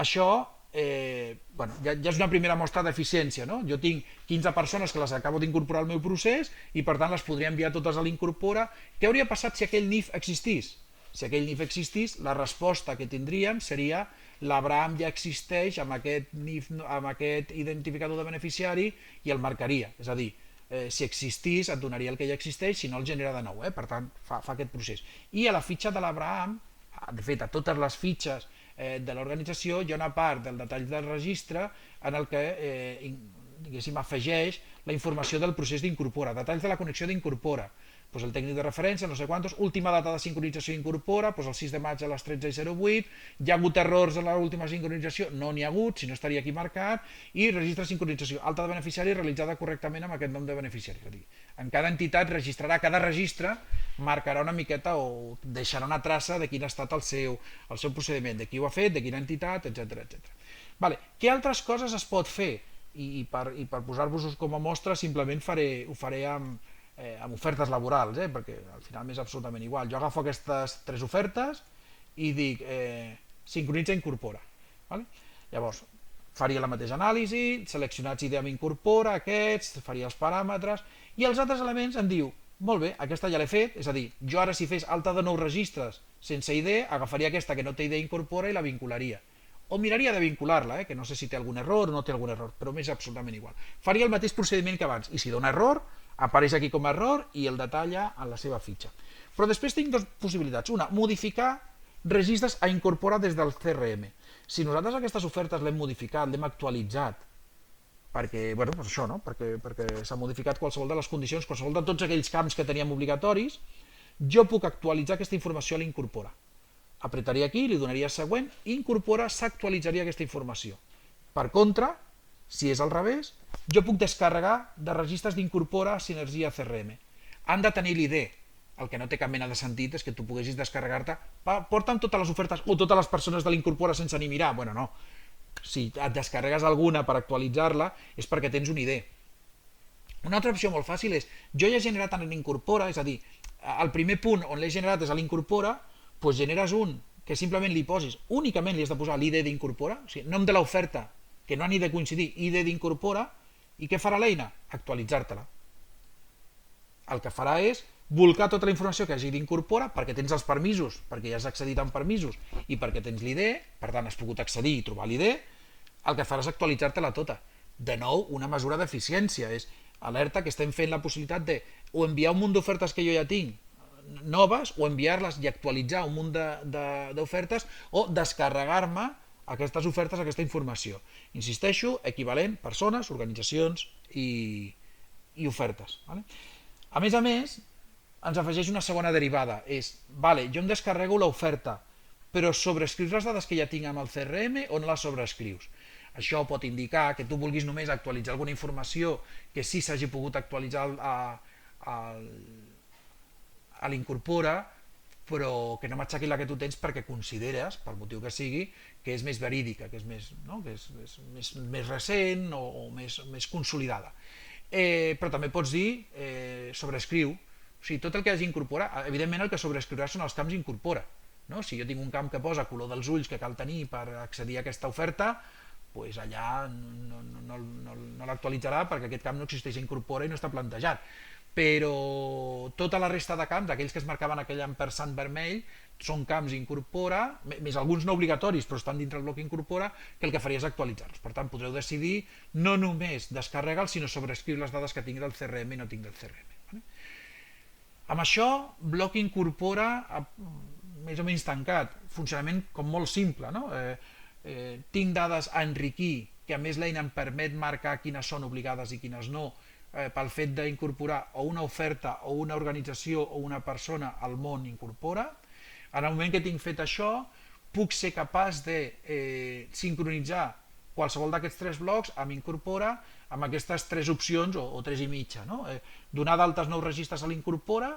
Això ja és una primera mostra d'eficiència. Jo tinc 15 persones que les acabo d'incorporar al meu procés i per tant les podria enviar totes a l'Incorpora. Què hauria passat si aquell NIF existís? Si aquell NIF existís, la resposta que tindríem seria l'Abraham ja existeix amb aquest NIF, amb aquest identificador de beneficiari i el marcaria. És a dir, si existís et donaria el que ja existeix, si no el genera de nou, per tant fa aquest procés. I a la fitxa de l'Abraham, de fet a totes les fitxes de l'organització hi ha una part del detall del registre en el que diguéssim afegeix la informació del procés d'Incorpora, detalls de la connexió d'Incorpora, pues el tècnic de referència, no sé quantos, última data de sincronització Incorpora, pues el 6 de maig a les 13:08, hi ha hagut errors en l'última sincronització, no n'hi ha hagut, si no estaria aquí marcat, i registre de sincronització, alta de beneficiari realitzada correctament amb aquest nom de beneficiari. És a dir, en cada entitat registrarà, cada registre marcarà una miqueta o deixarà una traça de quin ha estat el seu procediment, de qui ho ha fet, de quina entitat, etc. Vale. Què altres coses es pot fer? I per posar-vos com a mostra simplement ho faré amb ofertes laborals, perquè al final m'és absolutament igual. Jo agafo aquestes 3 ofertes i dic sincronitza Incorpora. Vale? Llavors, faria la mateixa anàlisi, seleccionats idea m'incorpora, aquests, faria els paràmetres, i els altres elements em diu, molt bé, aquesta ja l'he fet, és a dir, jo ara si fes alta de nous registres sense idea, agafaria aquesta que no té idea Incorpora i la vincularia. O miraria de vincular-la, que no sé si té algun error o no té algun error, però m'és absolutament igual. Faria el mateix procediment que abans, i si dona error, apareix aquí com a error i el detalla en la seva fitxa. Però després tinc 2 possibilitats. Una, modificar registres a incorporar des del CRM. Si nosaltres aquestes ofertes l'hem modificat, l'hem actualitzat, perquè, bueno, doncs això, no? perquè s'ha modificat qualsevol de les condicions, qualsevol de tots aquells camps que teníem obligatoris, jo puc actualitzar aquesta informació a l'Incorpora. Apretaria aquí, li donaria següent, Incorpora s'actualitzaria aquesta informació. Per contra, si és al revés, jo puc descarregar de registres d'Incorpora a Sinergia CRM. Han de tenir l'ID. El que no té cap mena de sentit és que tu poguessis descarregar-te, porta'm totes les ofertes o totes les persones de l'Incorpora sense ni mirar. Bueno, no. Si et descarregues alguna per actualitzar-la és perquè tens un ID. Una altra opció molt fàcil és, jo ja he generat en l'Incorpora, és a dir, el primer punt on l'he generat és a l'Incorpora, doncs generes un que simplement li posis, únicament li has de posar l'ID d'Incorpora, o sigui, nom de l'oferta, que no han de coincidir, ID d'Incorpora, i què farà l'eina? Actualitzar-te-la. El que farà és volcar tota la informació que hagi d'Incorpora perquè tens els permisos, perquè ja has accedit amb permisos i perquè tens l'ID, per tant has pogut accedir i trobar l'ID, el que farà és actualitzar-te-la tota. De nou, una mesura d'eficiència, és alerta que estem fent la possibilitat de o enviar un munt d'ofertes que jo ja tinc noves, o enviar-les i actualitzar un munt d'ofertes, o descarregar-me aquestes ofertes, aquesta informació. Insisteixo, equivalent, persones, organitzacions i ofertes. Vale? A més, ens afegeix una segona derivada, és, vale, jo em descarrego l'oferta, però sobreescrius les dades que ja tinc amb el CRM o no les sobreescrius? Això pot indicar que tu vulguis només actualitzar alguna informació que sí s'hagi pogut actualitzar a l'Incorpora, però que no m'aixequi la que tu tens perquè consideres, per motiu que sigui, que és més verídica, que és més, no? Que és més recent o més consolidada. Però també pots dir sobreescriu, o sigui, tot el que hagi incorpora, evidentment el que sobreescriurà són els camps incorpora. No? Si jo tinc un camp que posa color dels ulls que cal tenir per accedir a aquesta oferta, pues allà no l'actualitzarà perquè aquest camp no existeix a incorpora i no està plantejat. Però tota la resta de camps, aquells que es marcaven aquell ampersand vermell, són camps incorpora, més alguns no obligatoris, però estan dintre el bloc incorpora, que el que faria és actualitzar-los. Per tant, podreu decidir no només descarregar-los, sinó sobreescriure les dades que tinc del CRM i no tinc del CRM. Vale? Amb això, bloc incorpora més o menys tancat, funcionament com molt simple, no? Tinc dades a enriquir, que a més l'eina em permet marcar quines són obligades i quines no, pel fet d'incorporar o una oferta o una organització o una persona al món incorpora. En el moment que tinc fet això, puc ser capaç de sincronitzar qualsevol d'aquests tres blocs amb incorpora amb aquestes tres opcions o tres i mitja. No? Donar d'altes nous registres a l'incorpora,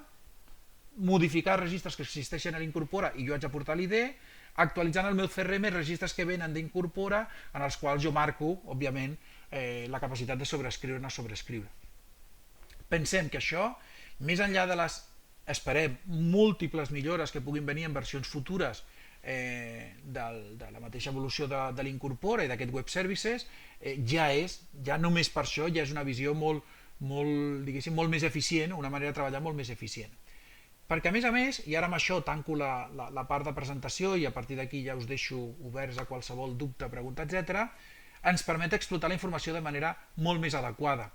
modificar registres que existeixen a l'incorpora i jo haig de portar l'ID, actualitzant el meu CRM registres que venen d'incorpora en els quals jo marco, òbviament, la capacitat de sobreescriure o no sobreescriure. Pensem que això, més enllà de les, esperem, múltiples millores que puguin venir en versions futures de la mateixa evolució de l'Incorpora i d'aquest web services, ja només per això ja és una visió molt més eficient, una manera de treballar molt més eficient. Perquè a més, i ara amb això tanco la part de presentació i a partir d'aquí ja us deixo oberts a qualsevol dubte, pregunta, etc., ens permet explotar la informació de manera molt més adequada.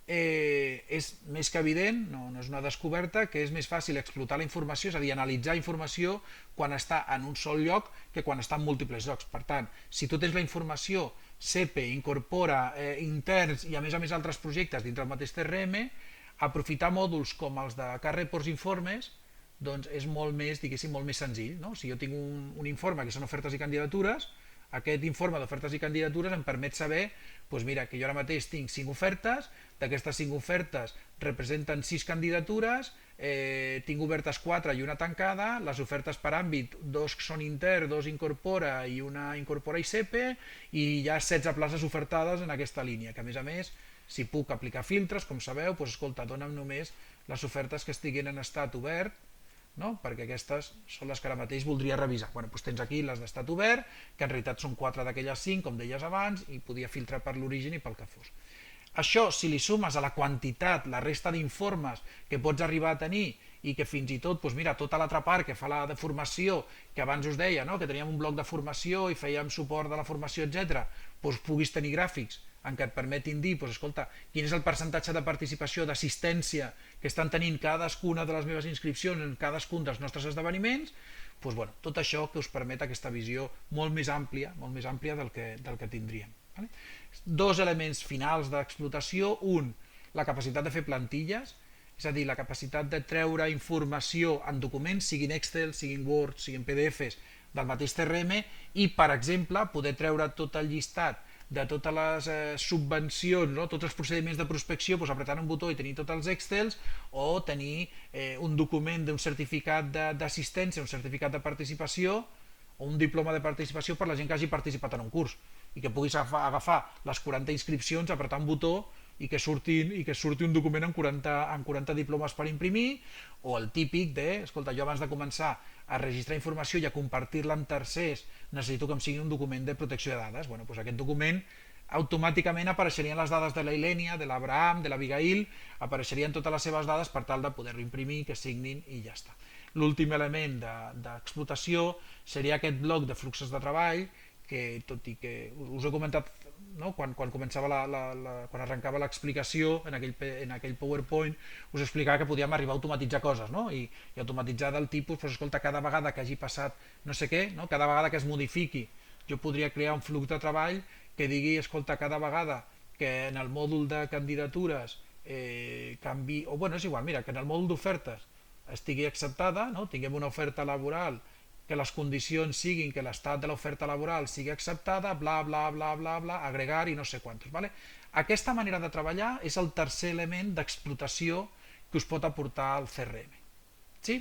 És més que evident, no és una descoberta, que és més fàcil explotar la informació, és a dir, analitzar informació quan està en un sol lloc que quan està en múltiples llocs. Per tant, si tu tens la informació CEPE, Incorpora, interns i a més altres projectes dintre del mateix CRM, aprofitar mòduls com els de car reports informes doncs és molt més senzill. No? Si jo tinc un informe que són ofertes i candidatures, aquest informe d'ofertes i candidatures em permet saber doncs mira, que jo ara mateix tinc 5 ofertes, d'aquestes 5 ofertes representen 6 candidatures, tinc obertes 4 i una tancada, les ofertes per àmbit, 2 són inter, 2 incorpora i una incorpora i CEPE, i hi ha 16 places ofertades en aquesta línia, que a més, si puc aplicar filtres, com sabeu, doncs escolta, dona'm només les ofertes que estiguin en estat obert, no? Perquè aquestes són les que ara mateix voldria revisar. Doncs tens aquí les d'estat obert, que en realitat són 4 d'aquelles 5, com deies abans, i podia filtrar per l'origen i pel que fos. Això, si li sumes a la quantitat, la resta d'informes que pots arribar a tenir i que fins i tot, doncs mira, tota l'altra part que fa la de formació, que abans us deia, no? Que teníem un bloc de formació i fèiem suport de la formació, etc., doncs puguis tenir gràfics en què et permetin dir, doncs, escolta, quin és el percentatge de participació, d'assistència que estan tenint cadascuna de les meves inscripcions en cadascun dels nostres esdeveniments, doncs, bueno, tot això que us permet aquesta visió molt més àmplia del que tindríem. Vale? 2 elements finals d'explotació. Un, la capacitat de fer plantilles, és a dir, la capacitat de treure informació en documents, siguin Excel, siguin Word, siguin PDFs del mateix CRM i, per exemple, poder treure tot el llistat de totes les subvencions, no? Tots els procediments de prospecció, doncs apretant un botó i tenir tots els Excels, o tenir un document d'un certificat d'assistència, un certificat de participació o un diploma de participació per la gent que hagi participat en un curs i que puguis agafar les 40 inscripcions, apretar un botó i que surti un document amb 40 diplomes per imprimir, o el típic de, escolta, jo abans de començar a registrar informació i a compartir-la amb tercers necessito que em sigui un document de protecció de dades. Bueno, doncs aquest document automàticament apareixerien les dades de la Ilènia, de l'Abraham, de l'Abigail, apareixerien totes les seves dades per tal de poder-ho imprimir, que signin i ja està. L'últim element d'explotació seria aquest bloc de fluxos de treball, que tot i que us he comentat no? Quan començava quan arrencava l'explicació en aquell PowerPoint us explicava que podíem arribar a automatitzar coses, no? I automatitzar del tipus, doncs, escolta, cada vegada que hagi passat no sé què, no? Cada vegada que es modifiqui, jo podria crear un flux de treball que digui, escolta, cada vegada que en el mòdul de candidatures canvi, o bueno, és igual, mira, que en el mòdul d'ofertes estigui acceptada, no? Tinguem una oferta laboral que les condicions siguin que l'estat de l'oferta laboral sigui acceptada, bla, bla, bla, bla, bla, agregar i no sé quantos. Vale? Aquesta manera de treballar és el tercer element d'explotació que us pot aportar el CRM. Sí?